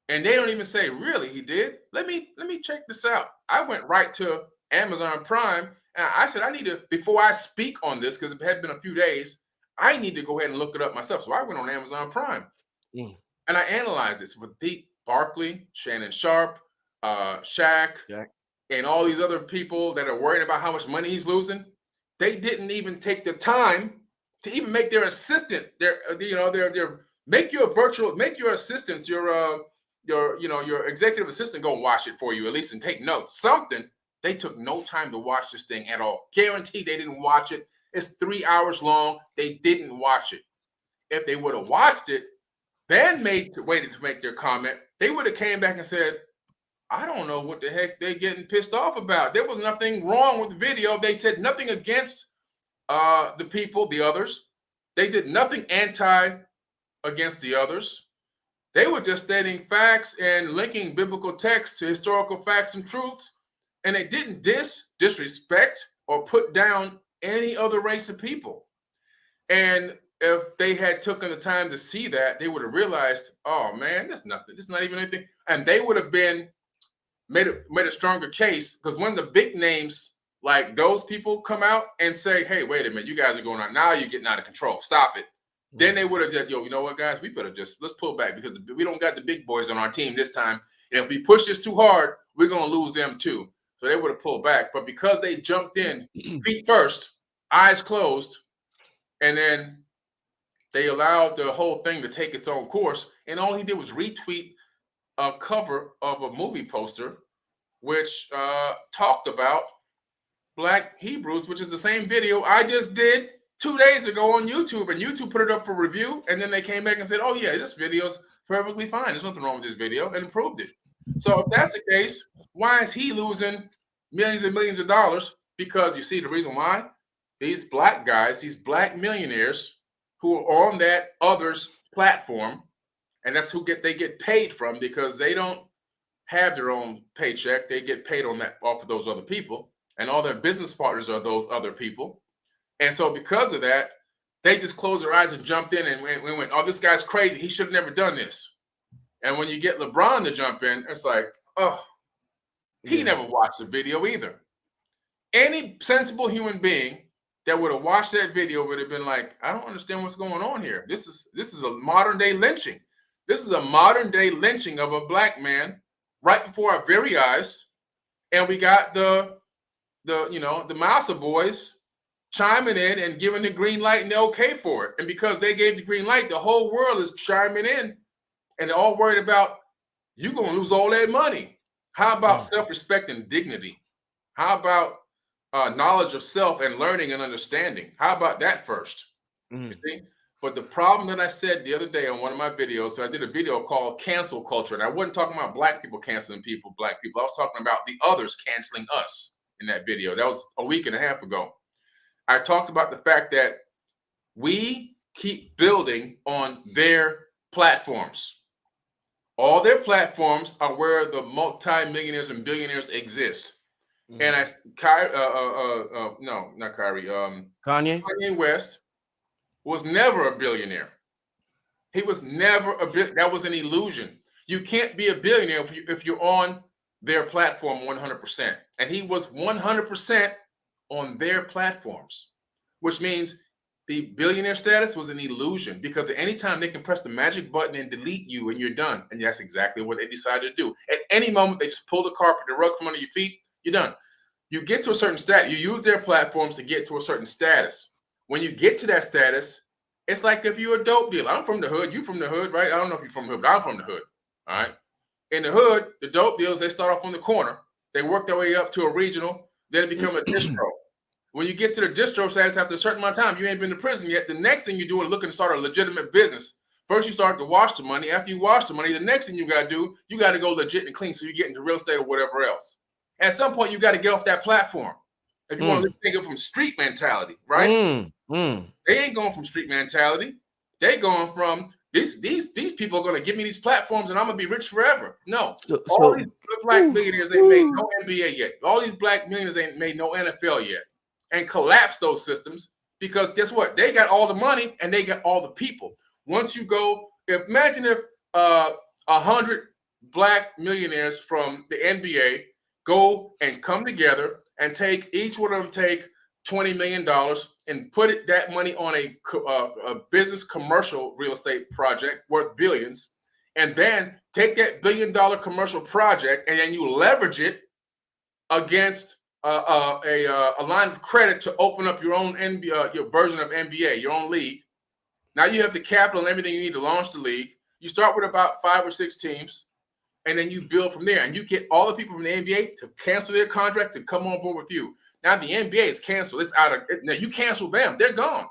and they don't even say, really, he did? Let me check this out. I went right to Amazon Prime, and I said, I need to, before I speak on this, because it had been a few days, I need to go ahead and look it up myself. So I went on Amazon Prime, and I analyzed this with Barkley, Shannon Sharp, Shaq, and all these other people that are worried about how much money he's losing. They didn't even take the time to even make their assistant, make your assistants, your executive assistant go watch it for you at least and take notes. Something. They took no time to watch this thing at all. Guaranteed they didn't watch it. It's 3 hours long. They didn't watch it. If they would have watched it, then waited to make their comment, they would have came back and said, I don't know what the heck they're getting pissed off about. There was nothing wrong with the video. They said nothing against the people, the others. They did nothing against the others. They were just stating facts and linking biblical text to historical facts and truths. And they didn't disrespect or put down any other race of people. And if they had taken the time to see that, they would have realized, oh man, that's nothing. It's not even anything. And they would have made a stronger case, because when the big names like those people come out and say, hey, wait a minute, you guys are going on. Now you're getting out of control. Stop it. Then they would have said, yo, you know what, guys, we better let's pull back, because we don't got the big boys on our team this time. And if we push this too hard, we're going to lose them too. So they would have pulled back. But because they jumped in feet first, eyes closed, and then they allowed the whole thing to take its own course, and all he did was retweet a cover of a movie poster which talked about Black Hebrews, which is the same video I just did 2 days ago on YouTube, and YouTube put it up for review, and then they came back and said, oh yeah, this video's perfectly fine. There's nothing wrong with this video, and improved it. So if that's the case, why is he losing millions and millions of dollars? Because you see the reason why? These black guys, these black millionaires who are on that others platform, and that's who they get paid from, because they don't have their own paycheck. They get paid off of those other people, and all their business partners are those other people. And so because of that, they just closed their eyes and jumped in and went, oh, this guy's crazy. He should have never done this. And when you get LeBron to jump in, it's like, oh, he never watched the video either. Any sensible human being that would have watched that video would have been like, I don't understand what's going on here. This is a modern day lynching. This is a modern day lynching of a black man right before our very eyes. And we got the Massa boys chiming in and giving the green light and the okay for it. And because they gave the green light, the whole world is chiming in, and they're all worried about you're going to lose all that money. How about self-respect and dignity? How about knowledge of self and learning and understanding? How about that first? You see? But the problem that I said the other day on one of my videos, so I did a video called Cancel Culture, and I wasn't talking about black people canceling black people. I was talking about the others canceling us in that video. That was a week and a half ago. I talked about the fact that we keep building on their platforms. All their platforms are where the multi-millionaires and billionaires exist. And not Kyrie. Kanye West was never a billionaire. He was never that was an illusion. You can't be a billionaire if you're on their platform 100%. And he was 100% on their platforms, which means the billionaire status was an illusion, because at any time they can press the magic button and delete you and you're done. And that's exactly what they decided to do. At any moment, they just pull the carpet, the rug from under your feet, you're done. You get to a certain status, you use their platforms to get to a certain status. When you get to that status, it's like if you're a dope dealer. I'm from the hood, you from the hood, right? I don't know if you're from the hood, but I'm from the hood. All right. In the hood, the dope dealers, they start off on the corner. They work their way up to a regional, then it become a distro. When you get to the distro status after a certain amount of time, you ain't been to prison yet. The next thing you do is looking to start a legitimate business. First, you start to wash the money. After you wash the money, the next thing you got to do, you got to go legit and clean, so you get into real estate or whatever else. At some point, you got to get off that platform. If you want to think of from street mentality, right? They ain't going from street mentality. They going from these people are going to give me these platforms and I'm going to be rich forever. No. All these black millionaires ain't made no NBA yet. All these black millionaires ain't made no NFL yet. And collapse those systems, because guess what? They got all the money and they got all the people. Once you go, imagine if 100 black millionaires from the NBA go and come together and each one of them take $20 million and put that money on a business commercial real estate project worth billions, and then take that $1 billion commercial project and then you leverage it against a line of credit to open up your own NBA, your version of NBA, your own league. Now you have the capital and everything you need to launch the league. You start with about 5 or 6 teams, and then you build from there. And you get all the people from the NBA to cancel their contract to come on board with you. Now the NBA is canceled. It's out of it. Now you cancel them, they're gone.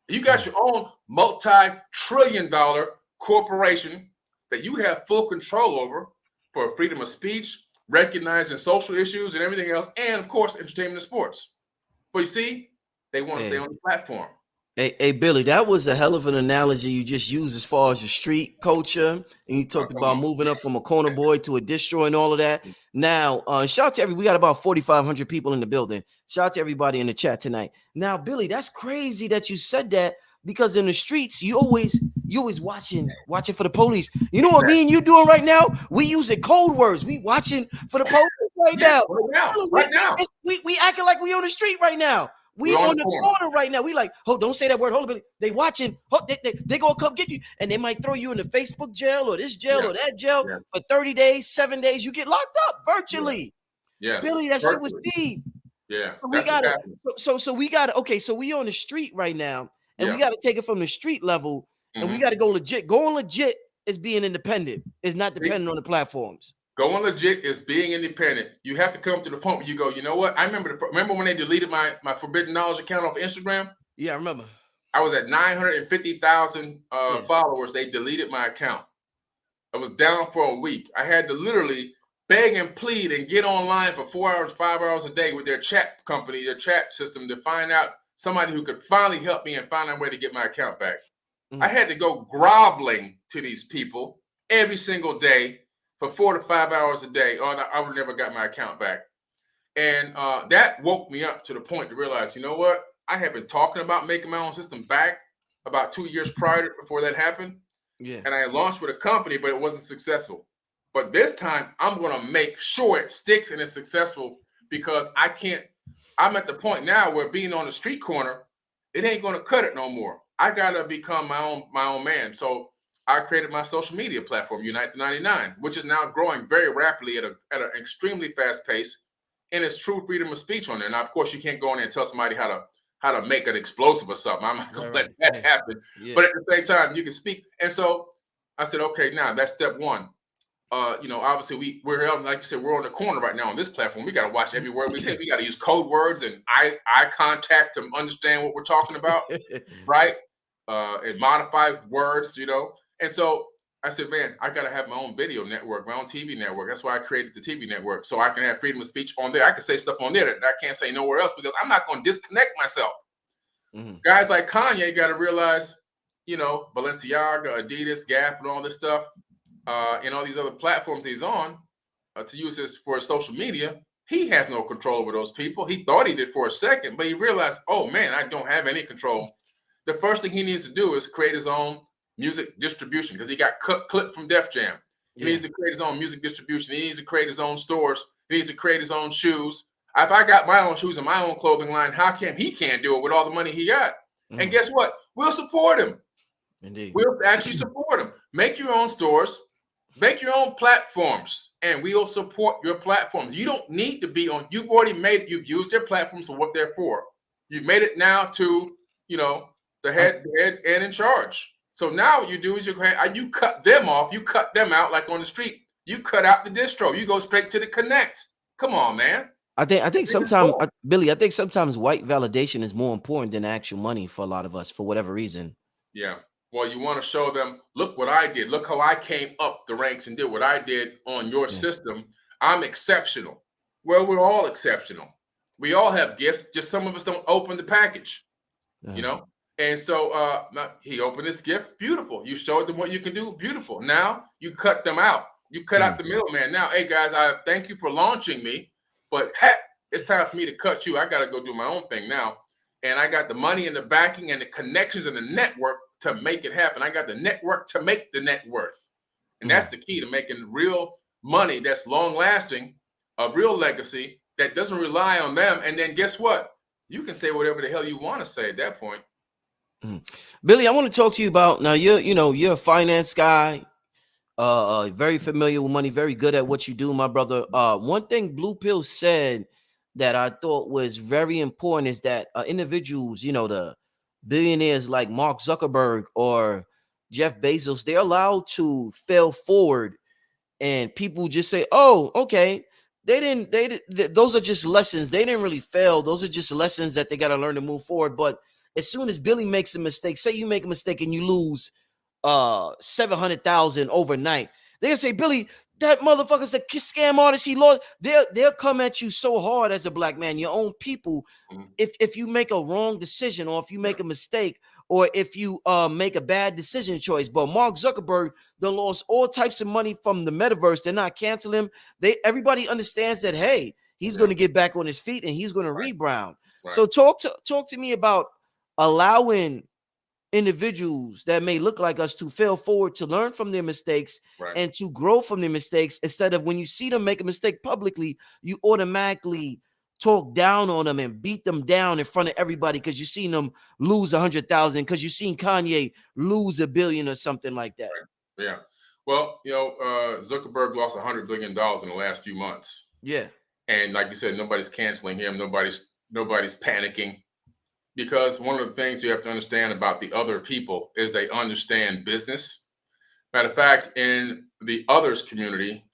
You got your own multi-trillion-dollar corporation that you have full control over for freedom of speech, recognizing social issues and everything else, and of course, entertainment and sports. But you see, they want to stay on the platform. Hey, Billy, that was a hell of an analogy you just used as far as your street culture, and you talked about moving up from a corner boy to a distro and all of that. Now, shout out to we got about 4,500 people in the building. Shout out to everybody in the chat tonight. Now, Billy, that's crazy that you said that, because in the streets, you always watching for the police. You know what me and you doing right now? We using code words. We watching for the police right now. Right now. We acting like we on the street right now. We on the corner right now. We like, don't say that word. Hold on, they watching. They gonna come get you, and they might throw you in the Facebook jail or this jail or that jail for 30 days, 7 days. You get locked up virtually. Yeah, Billy, that shit was deep. Yeah, so we got to. So we got to. Okay, so we on the street right now, and we got to take it from the street level, and we got to go legit. Going legit is being independent. It's not dependent on the platforms. Going legit is being independent. You have to come to the point where you go, you know what? I remember when they deleted my Forbidden Knowledge account off Instagram? Yeah, I remember. I was at 950,000 followers. They deleted my account. I was down for a week. I had to literally beg and plead and get online for 4 hours, 5 hours a day with their chat company, their chat system, to find out somebody who could finally help me and find a way to get my account back. I had to go groveling to these people every single day for 4 to 5 hours a day, or I would never got my account back. And that woke me up to the point to realize, you know what? I had been talking about making my own system back about 2 years prior before that happened. Yeah. And I launched with a company, but it wasn't successful. But this time I'm going to make sure it sticks and it's successful, because I'm at the point now where being on the street corner, it ain't going to cut it no more. I got to become my own man. So I created my social media platform, Unite the 99, which is now growing very rapidly at an extremely fast pace. And it's true freedom of speech on there. Now, of course, you can't go in there and tell somebody how to make an explosive or something. I'm not going to let that happen. Yeah. But at the same time, you can speak. And so I said, okay, now that's step one. Obviously we're like you said, we're on the corner right now on this platform. We got to watch every word we say. We got to use code words and eye contact to understand what we're talking about, right? And modify words, And so I said, man, I got to have my own video network, my own TV network. That's why I created the TV network, so I can have freedom of speech on there. I can say stuff on there that I can't say nowhere else because I'm not going to disconnect myself. Guys like Kanye got to realize, Balenciaga, Adidas, Gap, and all this stuff, and all these other platforms he's on to use this for social media. He has no control over those people. He thought he did for a second, but he realized, oh man, I don't have any control. The first thing he needs to do is create his own music distribution because he got clipped from Def Jam. He needs to create his own music distribution. He needs to create his own stores. He needs to create his own shoes. If I got my own shoes and my own clothing line, how come he can't do it with all the money he got? And guess what? We'll support him. Indeed. We'll actually support him. Make your own stores. Make your own platforms, and we'll support your platforms. You don't need to be on. You've used their platforms for what they're for. You've made it now to, the head and in charge. So now what you do is you cut them off. You cut them out like on the street. You cut out the distro. You go straight to the connect. Come on, man. I think sometimes, Billy, sometimes white validation is more important than actual money for a lot of us for whatever reason. Yeah. Well, you want to show them, look what I did. Look how I came up the ranks and did what I did on your system. I'm exceptional. Well, we're all exceptional. We all have gifts. Just some of us don't open the package, And so he opened his gift. Beautiful. You showed them what you can do. Beautiful. Now you cut them out. You cut out the middleman. Now, hey, guys, I thank you for launching me. But heck, it's time for me to cut you. I got to go do my own thing now. And I got the money and the backing and the connections and the network to make it happen. I got the network to make the net worth. And that's the key to making real money that's long lasting, a real legacy that doesn't rely on them. And then guess what? You can say whatever the hell you want to say at that point. Billy, I want to talk to you about now. You're a finance guy, very familiar with money, very good at what you do, my brother. One thing Blue Pill said that I thought was very important is that individuals, the billionaires like Mark Zuckerberg or Jeff Bezos, they're allowed to fail forward, and people just say, "Oh, okay, those are just lessons. They didn't really fail. Those are just lessons that they got to learn to move forward." But as soon as Billy makes a mistake, say you make a mistake and you lose 700,000 overnight, they'll say, "Billy, that motherfucker's a scam artist. He lost." They'll come at you so hard as a black man, your own people, if you make a wrong decision or if you make a mistake or if you make a bad decision choice. But Mark Zuckerberg done lost all types of money from the metaverse. They're not canceling him. Everybody understands that, hey, he's going to get back on his feet and he's going to rebound. Right. So talk to me about allowing individuals that may look like us to fail forward, to learn from their mistakes and to grow from their mistakes, instead of when you see them make a mistake publicly, you automatically talk down on them and beat them down in front of everybody because you've seen them lose 100,000, because you've seen Kanye lose $1 billion or something like that. Right. Yeah. Well, Zuckerberg lost $100 billion in the last few months. Yeah. And like you said, nobody's canceling him. Nobody's panicking. Because one of the things you have to understand about the other people is they understand business. Matter of fact, in the others community,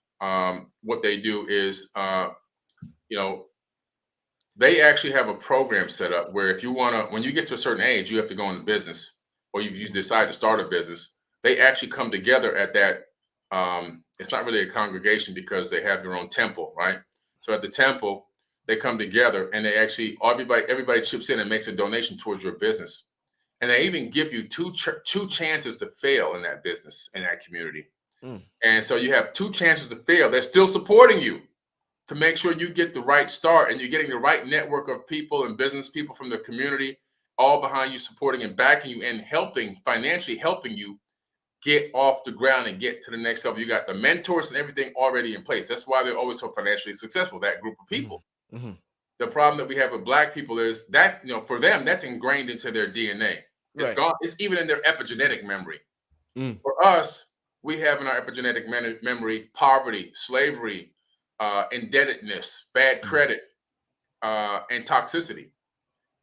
what they do is, they actually have a program set up where if you want to, when you get to a certain age, you have to go into business, or you decide to start a business. They actually come together at that. It's not really a congregation because they have their own temple, right? So at the temple, they come together and they actually, everybody chips in and makes a donation towards your business. And they even give you two chances to fail in that business, in that community. And so you have 2 chances to fail. They're still supporting you to make sure you get the right start and you're getting the right network of people and business people from the community all behind you, supporting and backing you and financially helping you get off the ground and get to the next level. You got the mentors and everything already in place. That's why they're always so financially successful, that group of people. The problem that we have with black people is that, for them, that's ingrained into their DNA. It's gone. It's even in their epigenetic memory. For us, we have in our epigenetic memory poverty, slavery, indebtedness, bad credit, and toxicity,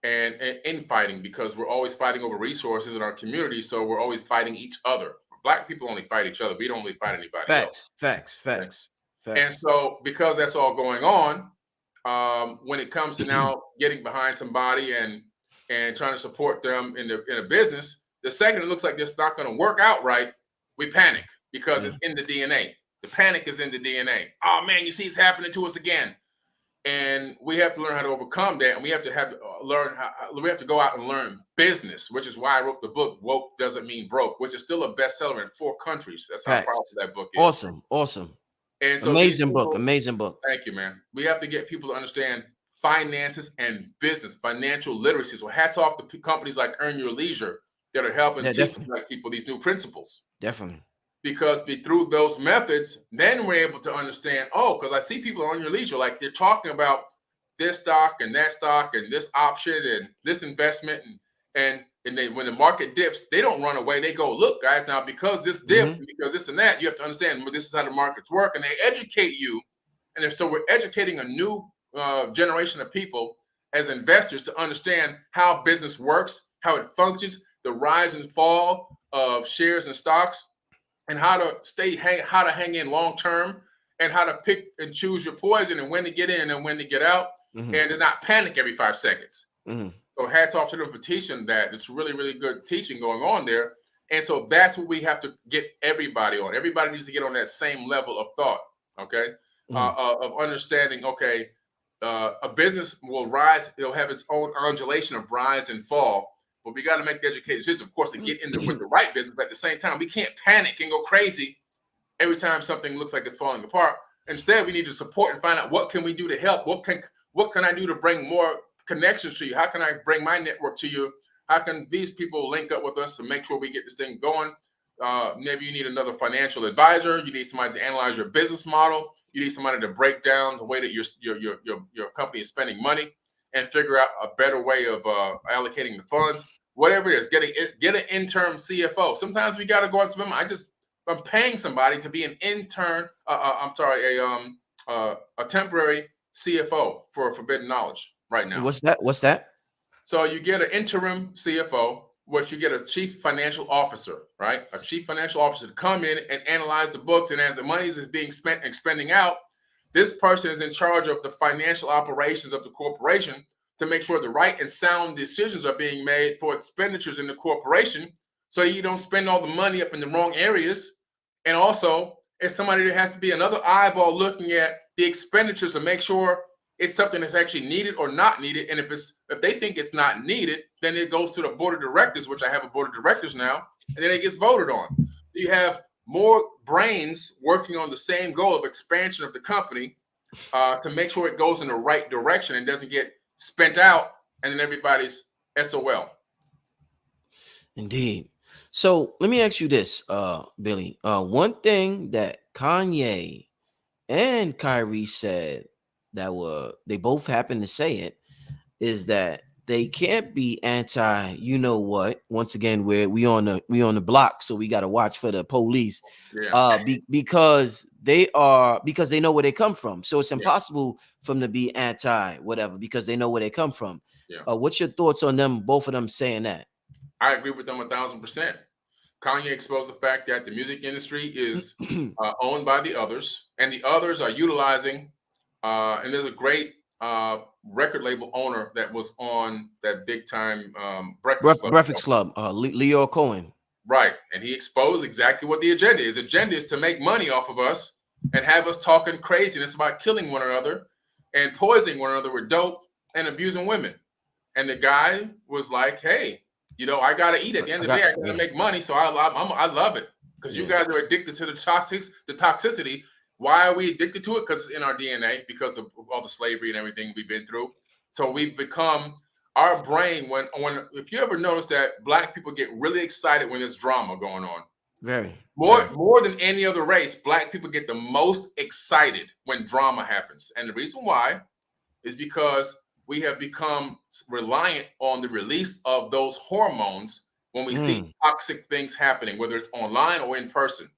and infighting, because we're always fighting over resources in our community. So we're always fighting each other. Black people only fight each other. We don't really fight anybody else. Facts. And so because that's all going on, when it comes to now getting behind somebody and trying to support them in a business, the second it looks like this not going to work out right, we panic because it's in the DNA. The panic is in the DNA. Oh man, you see it's happening to us again. And we have to learn how to overcome that. And we have to we have to go out and learn business, which is why I wrote the book, Woke Doesn't Mean Broke, which is still a bestseller in 4 countries. That's how powerful that book is. Awesome. And so amazing book. Thank you, man. We have to get people to understand finances and business, financial literacy. So hats off to companies like Earn Your Leisure that are helping teach Black people these new principles. Definitely. Because through those methods, then we're able to understand, because I see people on Your Leisure, like they're talking about this stock and that stock and this option and this investment. And they, when the market dips, they don't run away. They go, look, guys, now because this dipped, because this and that, you have to understand this is how the markets work. And they educate you. And so we're educating a new generation of people as investors to understand how business works, how it functions, the rise and fall of shares and stocks, and how to hang in long term, and how to pick and choose your poison, and when to get in and when to get out, and to not panic every 5 seconds. So hats off to them for teaching that. It's really, really good teaching going on there. And so that's what we have to get everybody on. Everybody needs to get on that same level of thought, okay? Of understanding, okay, a business will rise. It'll have its own undulation of rise and fall. But we got to make the educated decision, of course, to get in with the right business. But at the same time, we can't panic and go crazy every time something looks like it's falling apart. Instead, we need to support and find out what can we do to help. What can I do to bring more connections to you? How can I bring my network to you? How can these people link up with us to make sure we get this thing going? Maybe you need another financial advisor. You need somebody to analyze your business model. You need somebody to break down the way that your company is spending money and figure out a better way of allocating the funds. Whatever it is, get an interim CFO. Sometimes we got to go on some. I'm paying somebody to be an intern. A temporary CFO for Forbidden Knowledge right now. What's that? So you get an interim CFO, which you get a chief financial officer, right? A chief financial officer to come in and analyze the books. And as the money is being spent and spending out, this person is in charge of the financial operations of the corporation to make sure the right and sound decisions are being made for expenditures in the corporation, so you don't spend all the money up in the wrong areas. And also, it's somebody that has to be another eyeball looking at the expenditures to make sure it's something that's actually needed or not needed. And if they think it's not needed, then it goes to the board of directors, which I have a board of directors now, and then it gets voted on. You have more brains working on the same goal of expansion of the company to make sure it goes in the right direction and doesn't get spent out, and then everybody's SOL. Indeed. So let me ask you this, Billy. One thing that Kanye and Kyrie said they both happened to say it, is that they can't be anti, you know what? Once again, we on the block, so we got to watch for the police. Because they know where they come from. So it's impossible for them to be anti whatever, because they know where they come from. What's your thoughts on them, both of them saying that? I agree with them 1,000%. Kanye exposed the fact that the music industry is owned by the others, and the others are utilizing, and there's a great record label owner that was on that big time Breakfast Club, Leo Cohen. Right. And he exposed exactly what the agenda is. The agenda is to make money off of us and have us talking craziness about killing one another and poisoning one another with dope and abusing women. And the guy was like, hey, I got to eat at the end of the day. I got to make money. So I love it, because you guys are addicted to the toxicity. Why are we addicted to it? Because it's in our DNA, because of all the slavery and everything we've been through. So we've become our brain. If you ever notice that Black people get really excited when there's drama going on, more than any other race, Black people get the most excited when drama happens. And the reason why is because we have become reliant on the release of those hormones when we see toxic things happening, whether it's online or in person.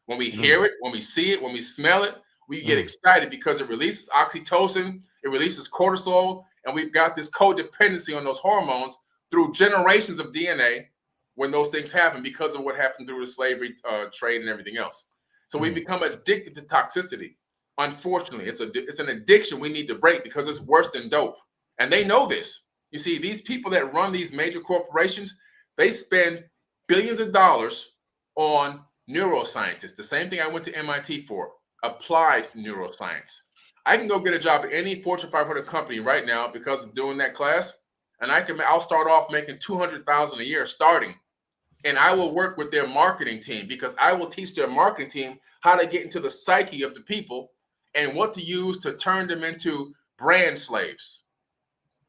When we hear it, when we see it, when we smell it, we get excited because it releases oxytocin, it releases cortisol, and we've got this codependency on those hormones through generations of DNA when those things happen because of what happened through the slavery trade and everything else. So we become addicted to toxicity. Unfortunately, it's an addiction we need to break because it's worse than dope. And they know this. You see, these people that run these major corporations, they spend billions of dollars on neuroscientists. The same thing I went to MIT for, applied neuroscience. I can go get a job at any Fortune 500 company right now because of doing that class, and I'll start off making $200,000 a year starting, and I will work with their marketing team because I will teach their marketing team how to get into the psyche of the people and what to use to turn them into brand slaves.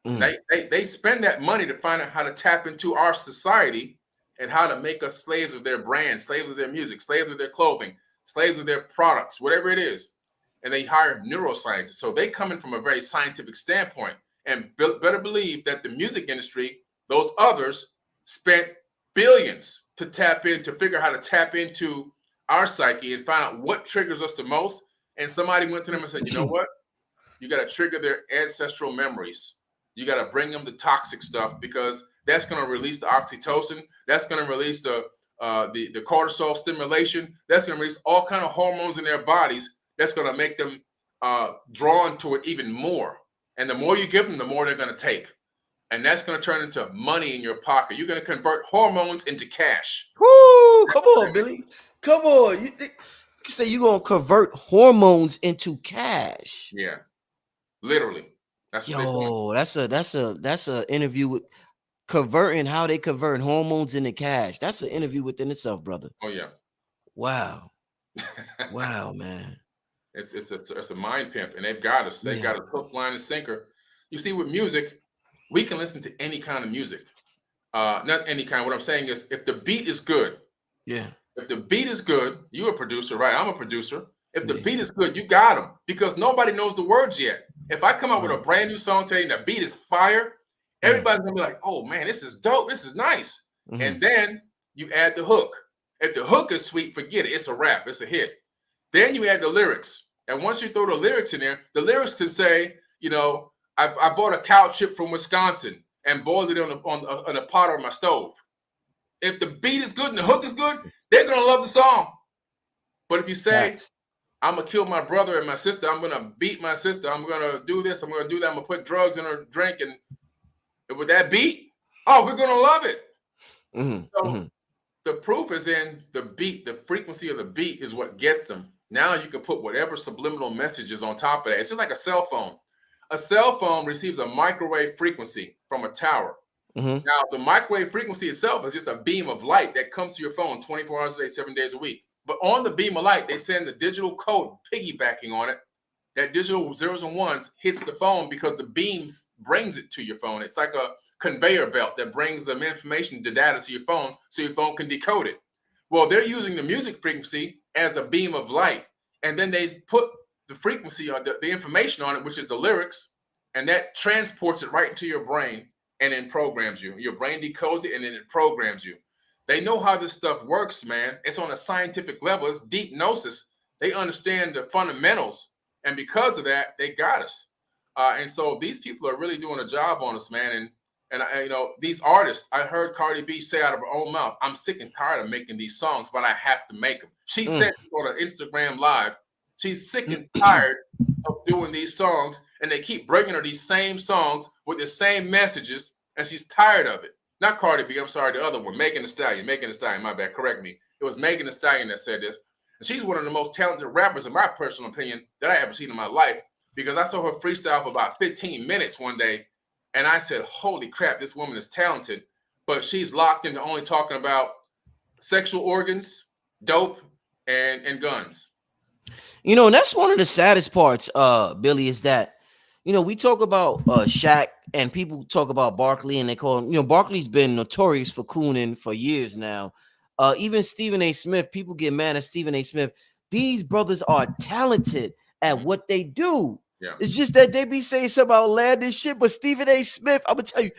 They spend that money to find out how to tap into our society and how to make us slaves of their brand, slaves of their music, slaves of their clothing, slaves of their products, whatever it is. And they hire neuroscientists. So they come in from a very scientific standpoint. And better believe that the music industry, those others, spent billions to figure out how to tap into our psyche and find out what triggers us the most. And somebody went to them and said, you know what? You got to trigger their ancestral memories. You got to bring them the toxic stuff because that's going to release the oxytocin. That's going to release the cortisol stimulation. That's going to release all kind of hormones in their bodies. That's going to make them drawn to it even more. And the more you give them, the more they're going to take. And that's going to turn into money in your pocket. You're going to convert hormones into cash. Woo! Come on, Billy. Come on. You say you're going to convert hormones into cash. Yeah. Literally. That's that's a interview with converting how they convert hormones into cash. That's an interview within itself, brother. Oh yeah. Wow. Wow, man. It's a mind pimp, and they've got us. They've got a hook, line, and sinker. You see, with music, we can listen to any kind of music. Not any kind. What I'm saying is, if the beat is good, if the beat is good, you're a producer, right? I'm a producer. If the beat is good, you got them because nobody knows the words yet. If I come out with a brand new song today and the beat is fire, everybody's gonna be like, "Oh man, this is dope. This is nice." And then you add the hook. If the hook is sweet, forget it. It's a rap. It's a hit. Then you add the lyrics, and once you throw the lyrics in there, the lyrics can say, you know, I bought a cow chip from Wisconsin and boiled it on a pot on my stove. If the beat is good and the hook is good, they're gonna love the song. But if you say, I'm gonna kill my brother and my sister, I'm gonna beat my sister, I'm gonna do this, I'm gonna do that, I'm gonna put drugs in her drink, and with that beat, oh, we're gonna love it. So the proof is in the beat. The frequency of the beat is what gets them. Now you can put whatever subliminal messages on top of that. It's just like a cell phone. A cell phone receives a microwave frequency from a tower. Now, the microwave frequency itself is just a beam of light that comes to your phone 24 hours a day, 7 days a week. But on the beam of light, they send the digital code piggybacking on it. That digital zeros and ones hits the phone because the beams brings it to your phone. It's like a conveyor belt that brings the information, the data to your phone so your phone can decode it. Well, they're using the music frequency as a beam of light. And then they put the frequency or the information on it, which is the lyrics, and that transports it right into your brain and then programs you. Your brain decodes it and then it programs you. They know how this stuff works, man. It's on a scientific level. It's deep gnosis. They understand the fundamentals. And because of that, they got us. And so these people are really doing a job on us, man. And you know, these artists, I heard Cardi B say out of her own mouth, I'm sick and tired of making these songs, but I have to make them. She said on an Instagram Live, she's sick and tired of doing these songs, and they keep bringing her these same songs with the same messages, and she's tired of it. Not Cardi B, I'm sorry, the other one, Megan Thee Stallion, my bad, correct me. It was Megan Thee Stallion that said this. And she's one of the most talented rappers, in my personal opinion, that I ever seen in my life, because I saw her freestyle for about 15 minutes one day, and I said, holy crap, this woman is talented, but she's locked into only talking about sexual organs, dope, and guns. You know, and that's one of the saddest parts, Billy, is that, you know, we talk about Shaq and people talk about Barkley and they call him, you know, Barkley's been notorious for cooning for years now. Even Stephen A. Smith, people get mad at Stephen A. Smith. These brothers are talented at what they do. Yeah. It's just that they be saying some outlandish shit, but Stephen A. Smith, I'm gonna tell you,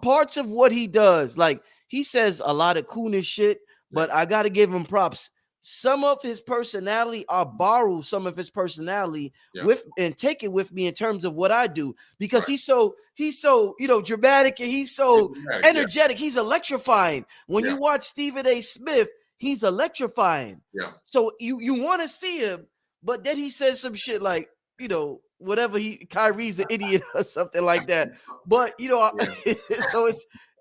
parts of what he does, like he says a lot of coolness shit, but I gotta give him props. Some of his personality, I'll borrow some of his personality with and take it with me in terms of what I do, because he's so dramatic, and he's so energetic. He's electrifying. When you watch Stephen A. Smith, he's electrifying. So you want to see him, but then he says some shit like, whatever, Kyrie's an idiot or something like that. But so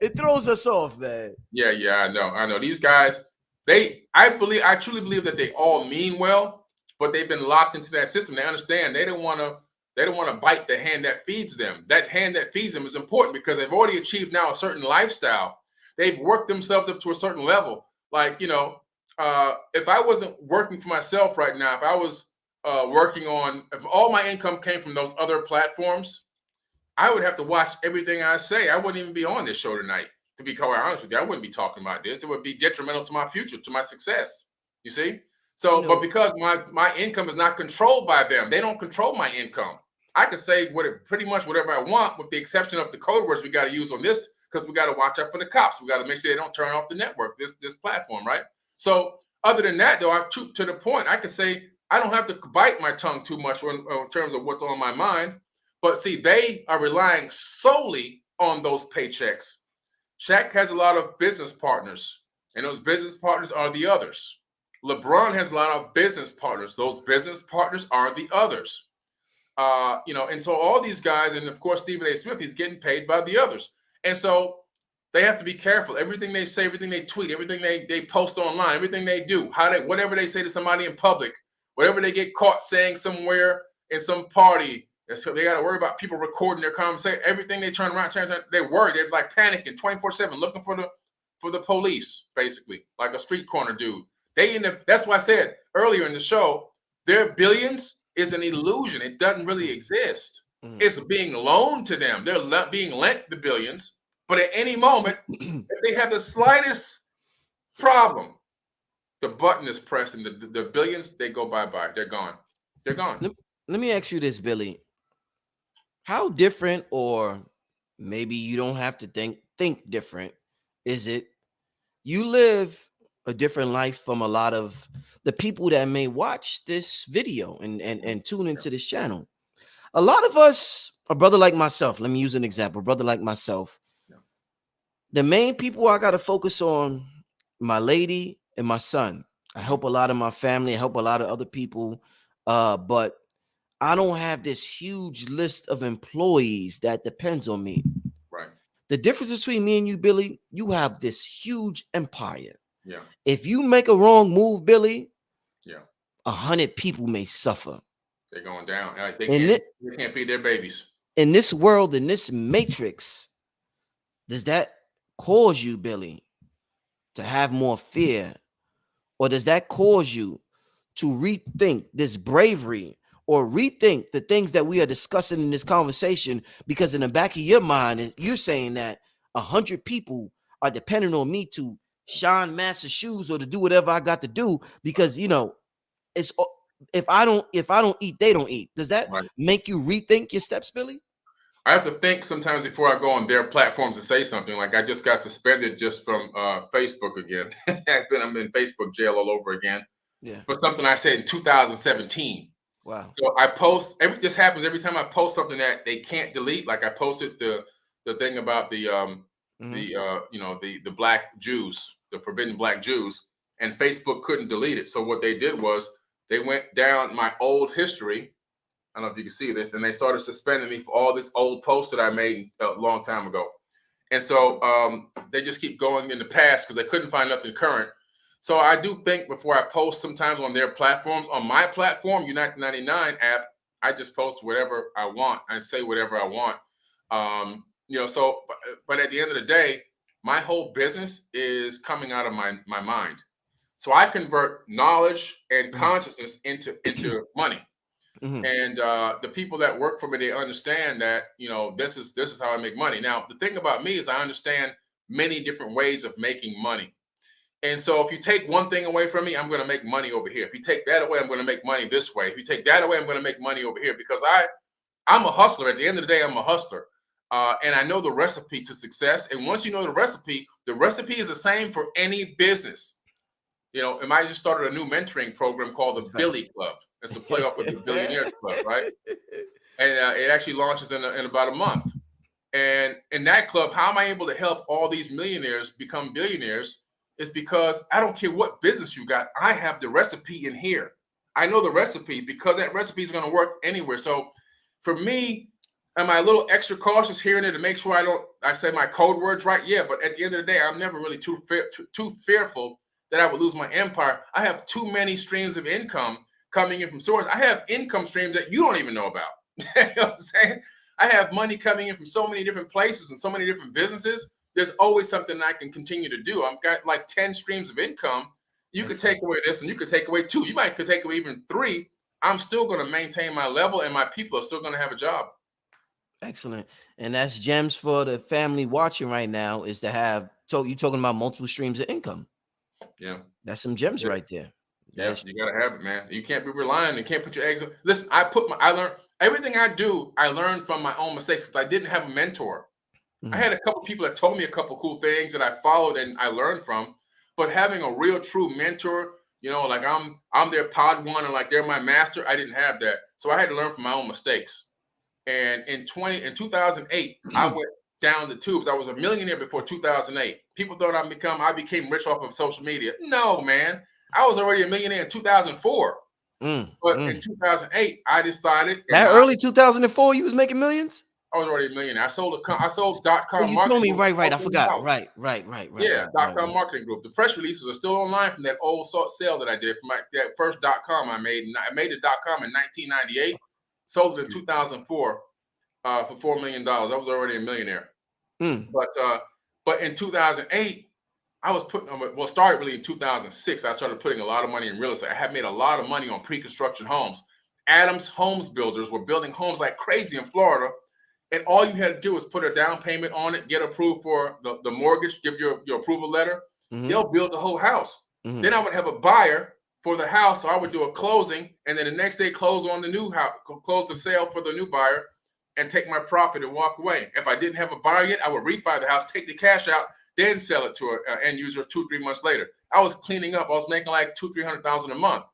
it throws us off, man. I know. These guys, I truly believe that they all mean well, but they've been locked into that system. They understand they don't want to bite the hand that feeds them. That hand that feeds them is important because they've already achieved now a certain lifestyle. They've worked themselves up to a certain level. Like, if I wasn't working for myself right now, if I was if all my income came from those other platforms, I would have to watch everything I say. I wouldn't even be on this show tonight. To be quite honest with you, I wouldn't be talking about this. It would be detrimental to my future, to my success. You see? So, but because my income is not controlled by them, they don't control my income. I can say pretty much whatever I want, with the exception of the code words we got to use on this, because we got to watch out for the cops. We got to make sure they don't turn off the network, this platform, right? So, other than that, though, to the point, I can say I don't have to bite my tongue too much in terms of what's on my mind. But see, they are relying solely on those paychecks. Shaq has a lot of business partners, and those business partners are the others. LeBron has a lot of business partners. Those business partners are the others. And so all these guys, and of course, Stephen A. Smith, he's getting paid by the others. And so they have to be careful. Everything they say, everything they tweet, everything they post online, everything they do, whatever they say to somebody in public, whatever they get caught saying somewhere in some party, and so they got to worry about people recording their conversation. Everything they turn around, they're worried. They're like panicking 24/7, looking for the police, basically, like a street corner dude. That's why I said earlier in the show, their billions is an illusion. It doesn't really exist. It's being loaned to them. They're being lent the billions, but at any moment, if they have the slightest problem, the button is pressed, and the billions, they go bye-bye. They're gone. They're gone. Let me ask you this, Billy. How different, or maybe you don't have to think different, is it you live a different life from a lot of the people that may watch this video and tune into this channel? A lot of us, a brother like myself, let me use an example, brother like myself, the main people I got to focus on, my lady and my son. I help a lot of my family, I help a lot of other people, but I don't have this huge list of employees that depends on me. Right. The difference between me and you, Billy, you have this huge empire. Yeah. If you make a wrong move, Billy, 100 people may suffer. They're going down. They can't feed their babies. In this world, in this matrix, does that cause you, Billy, to have more fear? Or does that cause you to rethink this bravery, or rethink the things that we are discussing in this conversation? Because in the back of your mind, you're saying that 100 people are depending on me to shine master shoes or to do whatever I got to do, because it's if I don't eat, they don't eat. Does that make you rethink your steps, Billy? I have to think sometimes before I go on their platforms to say something. Like, I just got suspended just from Facebook again. I'm in Facebook jail all over again. Yeah. For something I said in 2017. Wow. So I post, this happens every time I post something that they can't delete. Like, I posted the thing about the black Jews, the forbidden black Jews, and Facebook couldn't delete it. So what they did was they went down my old history. I don't know if you can see this, and they started suspending me for all this old post that I made a long time ago. And so they just keep going in the past because they couldn't find nothing current. So I do think before I post sometimes on their platforms. On my platform, United 99 app, I just post whatever I want. I say whatever I want. But at the end of the day, my whole business is coming out of my mind. So I convert knowledge and consciousness into money. Mm-hmm. And the people that work for me, they understand that, this is how I make money. Now, the thing about me is I understand many different ways of making money. And so if you take one thing away from me, I'm going to make money over here. If you take that away, I'm going to make money this way. If you take that away, I'm going to make money over here, because I'm a hustler. At the end of the day, I'm a hustler. And I know the recipe to success. And once you know the recipe is the same for any business. You know, and I just started a new mentoring program called the Billy Club. It's a playoff with the Billionaires Club, right? And it actually launches in about a month. And in that club, how am I able to help all these millionaires become billionaires? Is because I don't care what business you got. I have the recipe in here. I know the recipe because that recipe is going to work anywhere. So for me, am I a little extra cautious here and there to make sure I say my code words right? Yeah, but at the end of the day, I'm never really too fearful that I would lose my empire. I have too many streams of income coming in from sources. I have income streams that you don't even know about. You know what I'm saying? I have money coming in from so many different places and so many different businesses. There's always something I can continue to do. I've got like 10 streams of income. You could take away this and you could take away 2. You could take away even 3. I'm still going to maintain my level and my people are still going to have a job. Excellent. And that's gems for the family watching right now, is to have, you talking about multiple streams of income. Yeah. That's some gems right there. Yes, you got to have it, man. You can't be relying. You can't put your eggs. Listen, I learned everything I do. I learned from my own mistakes because I didn't have a mentor. I had a couple people that told me a couple cool things that I followed and I learned from, but having a real true mentor, you know, like I'm their pod one and like they're my master. I didn't have that. So I had to learn from my own mistakes. And in 2008, I went down the tubes. I was a millionaire before 2008. People thought I became rich off of social media. No, man. I was already a millionaire in 2004. But in 2008, I decided that early 2004, you was making millions? I was already a millionaire. I sold .com you marketing. Told me group. Right. I forgot. Right. Yeah, .com marketing group. The press releases are still online from that old sale that I did from that first .com I made. I made the .com in 1998. Sold it in 2004 for $4 million. I was already a millionaire. But in 2008, I was started really in 2006. I started putting a lot of money in real estate. I had made a lot of money on pre-construction homes. Adams Homes Builders were building homes like crazy in Florida. And all you had to do was put a down payment on it, get approved for the mortgage, give your approval letter. They'll build the whole house. Then I would have a buyer for the house. So I would do a closing and then the next day close on the new house, close the sale for the new buyer and take my profit and walk away. If I didn't have a buyer yet, I would refi the house, take the cash out, then sell it to an end user 2-3 months later. I was cleaning up. I was making like $200,000-300,000 a month.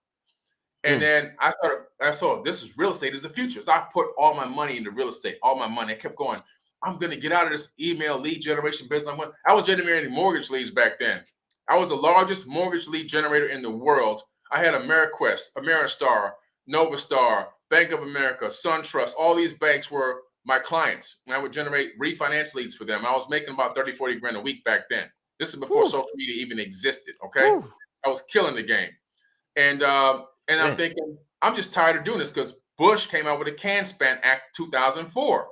And then I saw this is real estate is the future. So I put all my money into real estate, all my money. I kept going, I'm going to get out of this email lead generation business. I was generating mortgage leads back then. I was the largest mortgage lead generator in the world. I had Ameriquest, Ameristar, Novastar, Bank of America, SunTrust. All these banks were my clients. And I would generate refinance leads for them. I was making about 30-40 grand a week back then. This is before social media even existed. Okay. I was killing the game. And I'm thinking, I'm just tired of doing this because Bush came out with a CAN-SPAN Act 2004.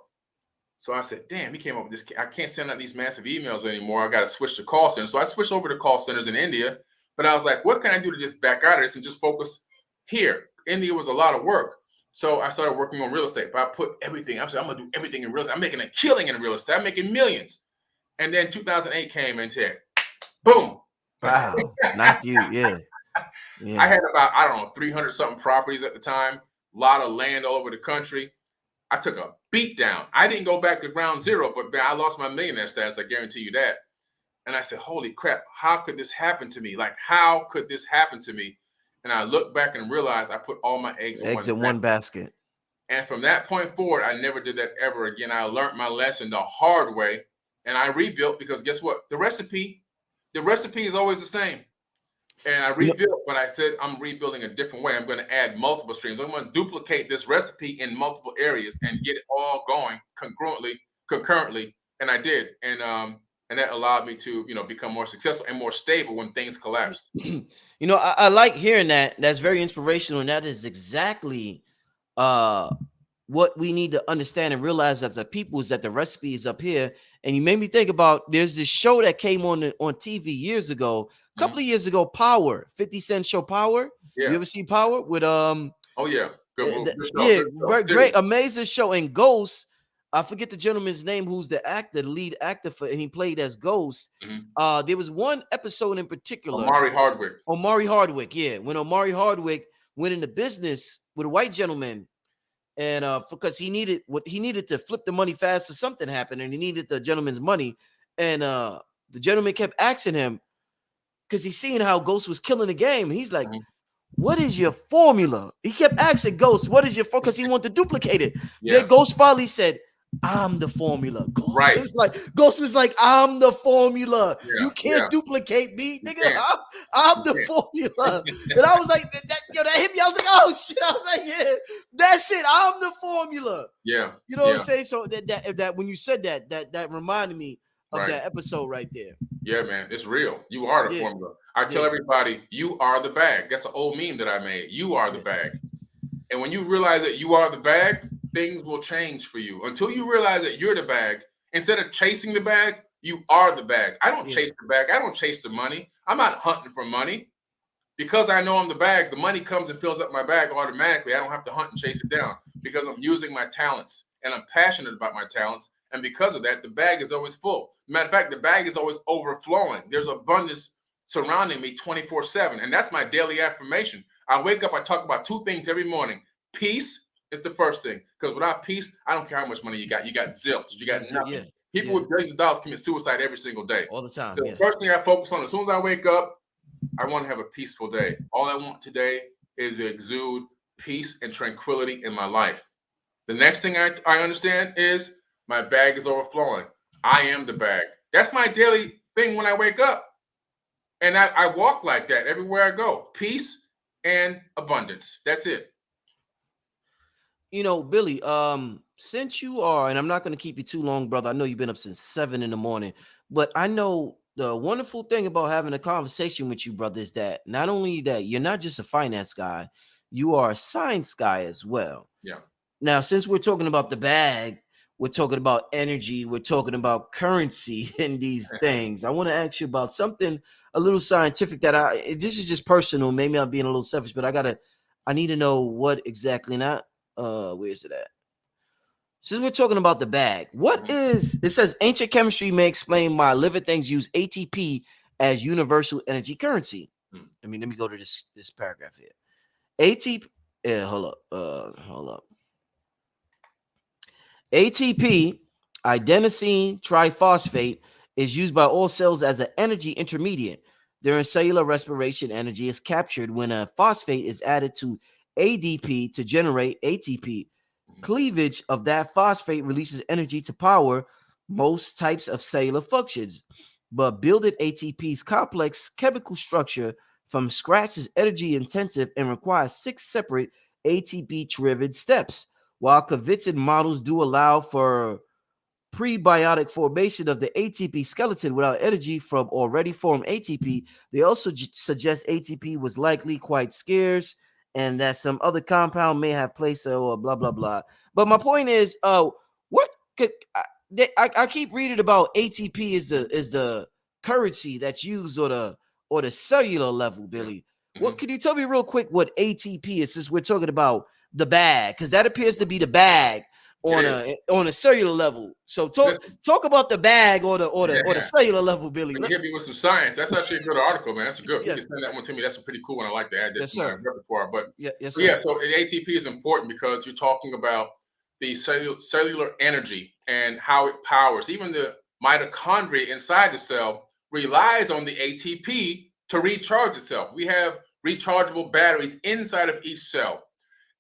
So I said, damn, he came up with this. I can't send out these massive emails anymore. I got to switch to call centers. So I switched over to call centers in India. But I was like, what can I do to just back out of this and just focus here? India was a lot of work. So I started working on real estate. But I put everything. I said, I'm going to do everything in real estate. I'm making a killing in real estate. I'm making millions. And then 2008 came and said, boom. Wow. Not you. Yeah. I had about, 300 something properties at the time, a lot of land all over the country. I took a beat down. I didn't go back to ground zero, but I lost my millionaire status. I guarantee you that. And I said, holy crap, how could this happen to me? Like, how could this happen to me? And I looked back and realized I put all my eggs in one basket. And from that point forward, I never did that ever again. I learned my lesson the hard way and I rebuilt because guess what? The recipe is always the same. And I rebuilt, but I said, I'm rebuilding a different way. I'm going to add multiple streams. I'm going to duplicate this recipe in multiple areas and get it all going concurrently. And I did. And that allowed me to, become more successful and more stable when things collapsed. I like hearing that. That's very inspirational. And that is exactly what we need to understand and realize as a people is that the recipe is up here. And you made me think about, there's this show that came on TV years ago, a couple of years ago, Power, 50 Cent show Power. Yeah. You ever see Power with oh yeah. Good great, amazing show. And Ghost, I forget the gentleman's name who's the lead actor for, and he played as Ghost. There was one episode in particular. Omari Hardwick, yeah. When Omari Hardwick went into business with a white gentleman, and because he needed to flip the money fast, so something happened, and he needed the gentleman's money, and the gentleman kept asking him because he's seeing how Ghost was killing the game, and he's like, what is your formula? He kept asking Ghost, what is your formula? Because he wanted to duplicate it. Yeah. Then Ghost finally said, I'm the formula. Ghost was like, I'm the formula. Yeah, You can't duplicate me, nigga. can't. I'm the formula. And I was like, that hit me. I was like, oh shit. I was like, yeah, that's it. I'm the formula. Yeah. You know what I'm saying? So that when you said that reminded me of that episode right there. Yeah, man, it's real. You are the formula. I tell everybody, you are the bag. That's an old meme that I made. You are the bag. And when you realize that you are the bag, things will change for you. Until you realize that you're the bag, instead of chasing the bag, you are the bag. I don't chase the bag. I don't chase the money. I'm not hunting for money. Because I know I'm the bag, the money comes and fills up my bag automatically. I don't have to hunt and chase it down because I'm using my talents and I'm passionate about my talents. And because of that, the bag is always full. Matter of fact, the bag is always overflowing. There's abundance surrounding me 24/7. And that's my daily affirmation. I wake up, I talk about two things every morning. Peace is the first thing. Because without peace, I don't care how much money you got. You got zilch. You got nothing. People with billions of dollars commit suicide every single day. All the time. The first thing I focus on, as soon as I wake up, I want to have a peaceful day. All I want today is to exude peace and tranquility in my life. The next thing I understand is my bag is overflowing. I am the bag. That's my daily thing when I wake up. And I walk like that everywhere I go. Peace and abundance. That's it. You know, Billy, since you are, and I'm not going to keep you too long, brother. I know you've been up since 7 a.m, but I know the wonderful thing about having a conversation with you, brother, is that not only that you're not just a finance guy, you are a science guy as well. Yeah. Now, since we're talking about the bag, we're talking about energy, we're talking about currency and these things. I want to ask you about something a little scientific that this is just personal. Maybe I'm being a little selfish, but I need to know what exactly not. Where is it at? Since we're talking about the bag, what is it? Says ancient chemistry may explain why living things use ATP as universal energy currency. Let me go to this paragraph here. ATP. Hold up. ATP, adenosine triphosphate, is used by all cells as an energy intermediate. During cellular respiration, energy is captured when a phosphate is added to ADP to generate ATP. Cleavage of that phosphate releases energy to power most types of cellular functions. But building ATP's complex chemical structure from scratch is energy intensive and requires 6 separate ATP-driven steps. While convincing models do allow for prebiotic formation of the ATP skeleton without energy from already formed ATP, they also suggest ATP was likely quite scarce and that some other compound may have placed or blah, blah, blah. But my point is, what could I keep reading about ATP is the currency that's used or the cellular level, Billy. What can you tell me real quick what ATP is, since we're talking about the bag? Because that appears to be the bag on a cellular level. So talk about the bag or the cellular level, Billy. Let me hit me with some science. That's actually a good article, man. That's a good. You can send that one to me. That's a pretty cool one. I like to add that to my repertoire. But so ATP is important because you're talking about the cellular energy and how it powers. Even the mitochondria inside the cell relies on the ATP to recharge itself. We have rechargeable batteries inside of each cell.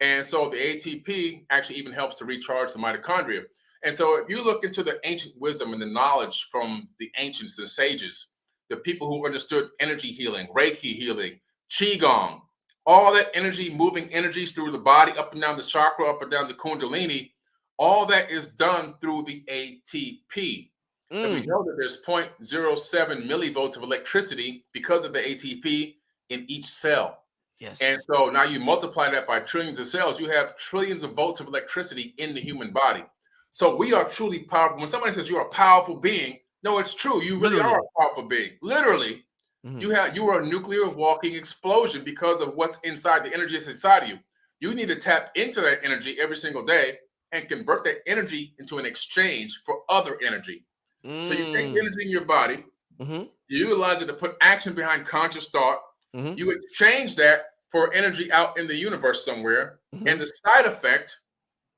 And so the ATP actually even helps to recharge the mitochondria. And so if you look into the ancient wisdom and the knowledge from the ancients, the sages, the people who understood energy healing, Reiki healing, Qigong, all that energy, moving energies through the body, up and down the chakra, up and down the Kundalini, all that is done through the ATP. And we know that there's 0.07 millivolts of electricity because of the ATP in each cell. Yes. And so now you multiply that by trillions of cells, you have trillions of volts of electricity in the human body. So we are truly powerful. When somebody says you're a powerful being, no, it's true. You really are a powerful being. Literally, you are a nuclear walking explosion because of what's inside, the energy that's inside of you. You need to tap into that energy every single day and convert that energy into an exchange for other energy. So you take energy in your body, you utilize it to put action behind conscious thought. You exchange that for energy out in the universe somewhere. And the side effect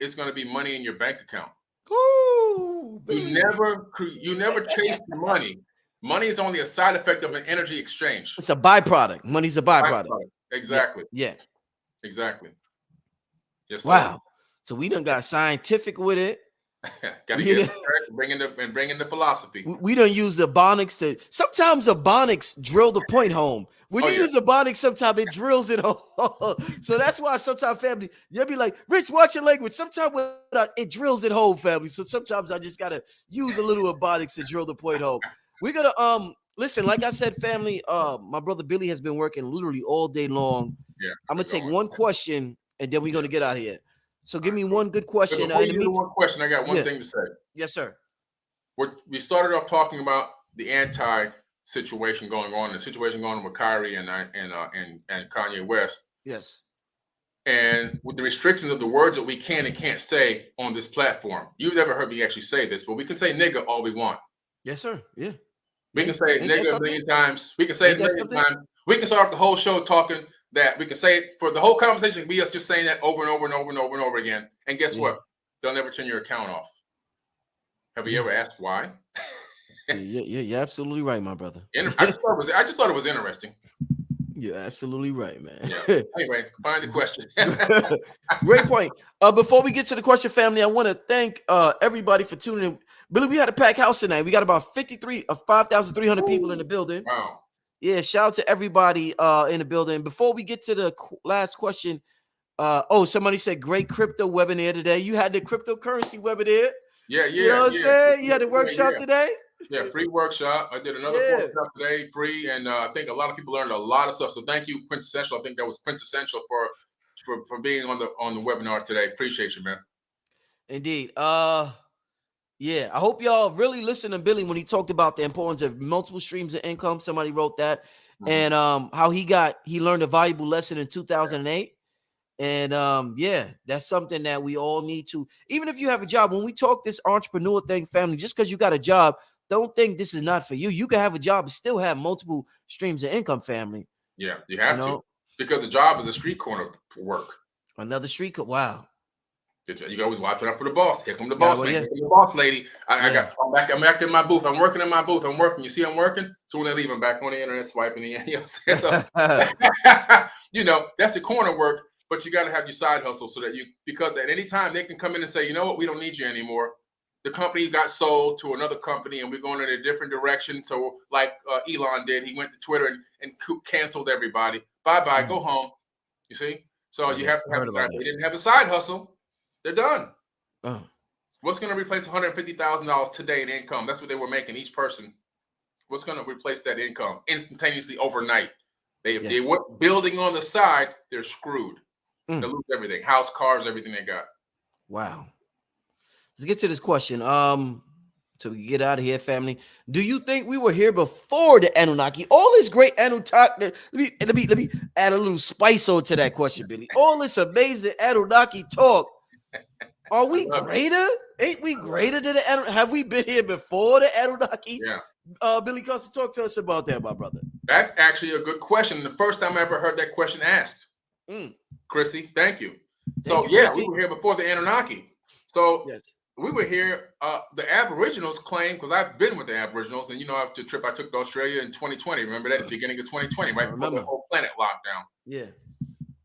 it's going to be money in your bank account. Ooh, You never chase the money. Money is only a side effect of an energy exchange. It's a byproduct. Money's a byproduct. Exactly. Yeah. Exactly. Yes, sir. Wow. So we done got scientific with it. Got to get bring in the philosophy. We don't use the Ebonics to. Sometimes the Ebonics drill the point home. When you use the Ebonics, sometimes it drills it home. So that's why sometimes family, you'll be like, Rich, watch your language. Sometimes it drills it home, family. So sometimes I just gotta use a little Ebonics to drill the point home. We're gonna listen. Like I said, family. My brother Billy has been working literally all day long. Yeah. I'm gonna take one question and then we're gonna get out of here. So give me one good question. Before you do one question, I got one thing to say. Yes, sir. We started off talking about the anti situation going on, the situation going on with Kyrie and Kanye West. Yes. And with the restrictions of the words that we can and can't say on this platform. You've never heard me actually say this, but we can say nigga all we want. Yes, sir. Yeah. We can say nigga a million times. We can say it a million times. We can start off the whole show talking that. We can say it for the whole conversation, be us just saying that over and over and over and over and over again. And guess what? They'll never turn your account off. Have you ever asked why? You're absolutely right, my brother. I just thought it was interesting. You're absolutely right, man. Yeah. Anyway, find the question. Great point. Before we get to the question, family, I want to thank everybody for tuning in. Billy, we had a packed house tonight. We got about 5,300 people in the building. Wow. Yeah, shout out to everybody in the building. Before we get to the last question, somebody said great crypto webinar today. You had the cryptocurrency webinar. Yeah. You know what I'm saying? You had the workshop today? Yeah, free workshop. I did another workshop today, free, and I think a lot of people learned a lot of stuff. So thank you, Quintessential. I think that was quintessential for being on the webinar today. Appreciate you, man. Indeed. Yeah, I hope y'all really listen to Billy when he talked about the importance of multiple streams of income. Somebody wrote that, and how he learned a valuable lesson in 2008. And that's something that we all need to. Even if you have a job, when we talk this entrepreneur thing, family, just because you got a job, don't think this is not for you. You can have a job and still have multiple streams of income, family. Yeah, you have to, because the job is a street corner work. Another street corner. Wow. You can always watch out for the boss. Here come the boss lady. Here come the boss lady. I'm back in my booth. I'm working in my booth. I'm working. You see, I'm working. So when I leave, I'm back on the internet swiping. You know what I'm saying? So, that's the corner work. But you got to have your side hustle so that because at any time they can come in and say, you know what, we don't need you anymore. The company got sold to another company and we're going in a different direction. So like Elon did, he went to Twitter and canceled everybody. Bye-bye, go home. You see? So you have to have they didn't have a side hustle. They're done. What's going to replace $150,000 today in income? That's what they were making, each person. What's going to replace that income instantaneously overnight? If they were building on the side, they're screwed. They lose everything, house, cars, everything they got. Wow. Let's get to this question. So we can get out of here, family. Do you think we were here before the Anunnaki? All this great Anunnaki. Let me add a little spice on to that question, Billy. All this amazing Anunnaki talk. Are we greater? Ain't we greater than the Anunnaki? Have we been here before the Anunnaki? Yeah. Billy Carson, talk to us about that, my brother. That's actually a good question. The first time I ever heard that question asked. Chrissy, thank you. So, we were here before the Anunnaki. So, we were here. The Aboriginals claim, because I've been with the Aboriginals, and after the trip I took to Australia in 2020. Remember that at the beginning of 2020, right before the whole planet lockdown. Yeah.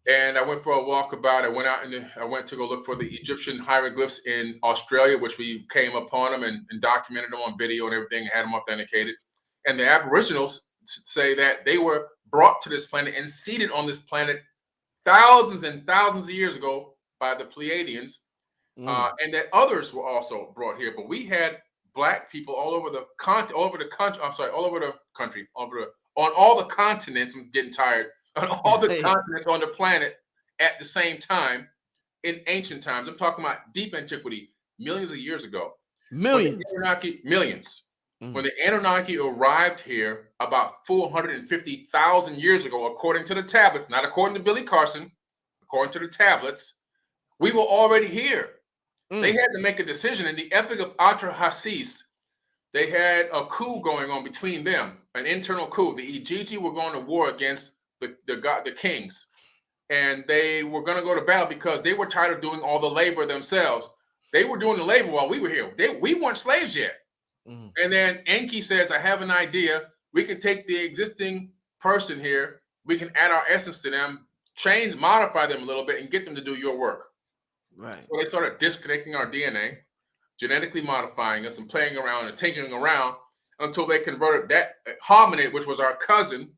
And I went for a walkabout. I went to go look for the Egyptian hieroglyphs in Australia, which we came upon them and documented them on video and everything, and had them authenticated. And the Aboriginals say that they were brought to this planet and seated on this planet thousands and thousands of years ago by the Pleiadians, and that others were also brought here. But we had black people all over the country, on all the continents. I'm getting tired. On all the continents on the planet at the same time in ancient times. I'm talking about deep antiquity, millions of years ago. Millions. When the Anunnaki arrived here about 450,000 years ago, according to the tablets, not according to Billy Carson, according to the tablets, we were already here. They had to make a decision. In the Epic of Atrahasis, they had a coup going on between them, an internal coup. The Ijiji were going to war against the kings. and they were going to go to battle because they were tired of doing all the labor themselves. They were doing the labor while we were here. We weren't slaves yet. Mm. And then Enki says, I have an idea. We can take the existing person here. We can add our essence to them, change, modify them a little bit, and get them to do your work. Right. So they started disconnecting our DNA, genetically modifying us and playing around and tinkering around until they converted that hominid, which was our cousin,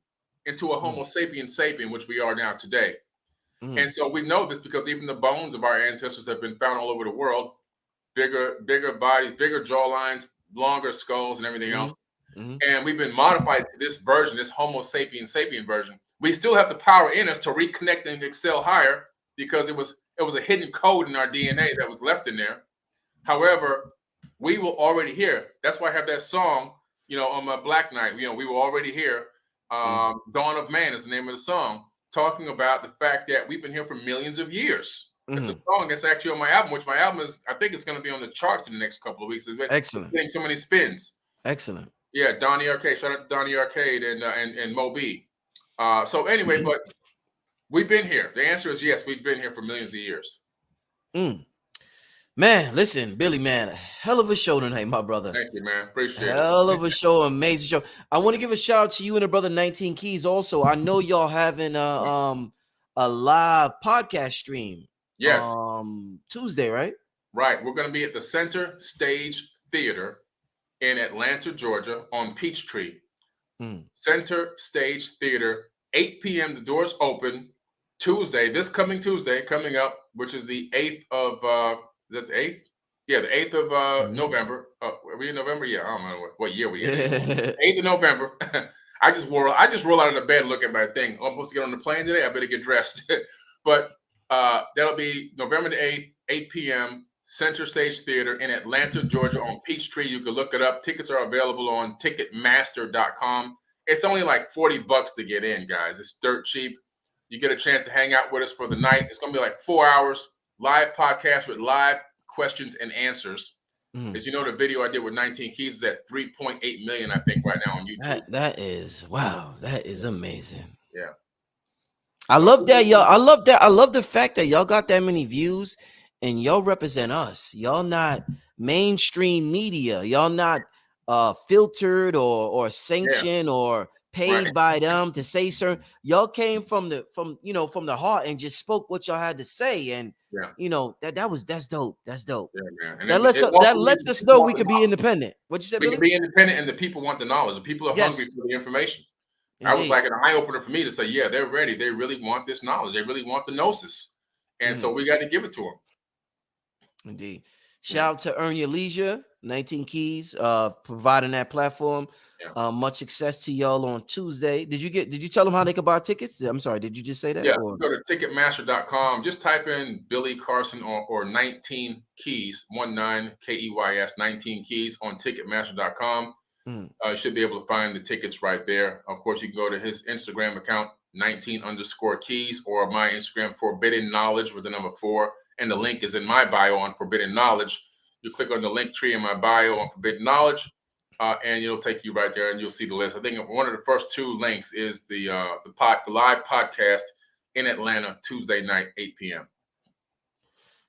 into a Homo sapiens sapien, which we are now today. And so we know this because even the bones of our ancestors have been found all over the world. Bigger bodies, bigger jawlines, longer skulls, and everything else. And we've been modified to this version, this Homo sapiens sapien version. We still have the power in us to reconnect and excel higher because it was a hidden code in our DNA that was left in there. However, we were already here. That's why I have that song, on my Black Night. We were already here. Dawn of Man is the name of the song, talking about the fact that we've been here for millions of years. It's a song that's actually on my album, which my album is, I think it's going to be on the charts in the next couple of weeks. Excellent. Getting so many spins. Excellent. Yeah, Donnie Arcade. Shout out to Donnie Arcade and Mo B. So anyway, but we've been here. The answer is yes, we've been here for millions of years. Man, listen, Billy, man, a hell of a show tonight, my brother. Thank you, man. Appreciate it. Hell of a show, amazing show. I want to give a shout out to you and the brother 19 Keys also. I know y'all having a live podcast stream. Yes. Tuesday, right? Right. We're going to be at the Center Stage Theater in Atlanta, Georgia on Peachtree. Center Stage Theater, 8 p.m. The doors open. Tuesday, this coming Tuesday, coming up, which is the 8th of, is that the 8th? Yeah, the 8th of November. Are we in November? Yeah, I don't know what year we in. 8th of November. I just roll out of the bed and look at my thing. I'm supposed to get on the plane today. I better get dressed. But that'll be November the 8th, 8 p.m., Center Stage Theater in Atlanta, Georgia on Peachtree. You can look it up. Tickets are available on Ticketmaster.com. It's only like $40 to get in, guys. It's dirt cheap. You get a chance to hang out with us for the night. It's going to be like 4 hours, live podcast with live questions and answers. As you know, the video I did with 19 Keys is at 3.8 million, I think, right now on YouTube. That is, wow, that is amazing. Yeah. I love that, y'all. I love that. I love the fact that y'all got that many views and y'all represent us. Y'all not mainstream media. Y'all not filtered or sanctioned or paid by them to say certain. Y'all came from the heart and just spoke what y'all had to say. And that's dope. That's dope. Yeah, man. And that lets us know we could be independent. What you said, we Billy? can be independent, and the people want the knowledge. The people are hungry for the information. Indeed. I was like an eye opener for me to say, yeah, they're ready. They really want this knowledge. They really want the gnosis. And so we got to give it to them. Indeed. Shout out to Earn Your Leisure, 19 Keys, providing that platform. Yeah. Much success to y'all on Tuesday. Did you tell them how they could buy tickets? I'm sorry, did you just say that? Yeah, go to Ticketmaster.com. Just type in Billy Carson or 19 Keys, 19 Keys, 19 Keys on Ticketmaster.com. You should be able to find the tickets right there. Of course, you can go to his Instagram account, 19_Keys, or my Instagram, Forbidden Knowledge with the number 4. And the link is in my bio on Forbidden Knowledge. You click on the link tree in my bio on Forbidden Knowledge, and it'll take you right there, and you'll see the list. I think one of the first 2 links is the live podcast in Atlanta Tuesday night, 8 p.m.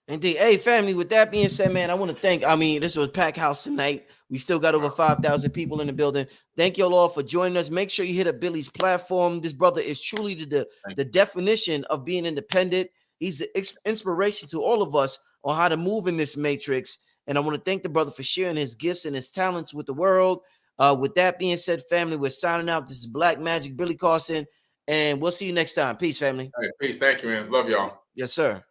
Indeed. Hey, family, with that being said, man, I want to thank, this was packed house tonight. We still got over 5,000 people in the building. Thank you all for joining us. Make sure you hit up Billy's platform. This brother is truly the definition of being independent. He's the inspiration to all of us on how to move in this matrix. And I want to thank the brother for sharing his gifts and his talents with the world. With that being said, family, we're signing out. This is Black Magic, Billy Carson, and we'll see you next time. Peace, family. All right, peace. Thank you, man. Love y'all. Yes, sir.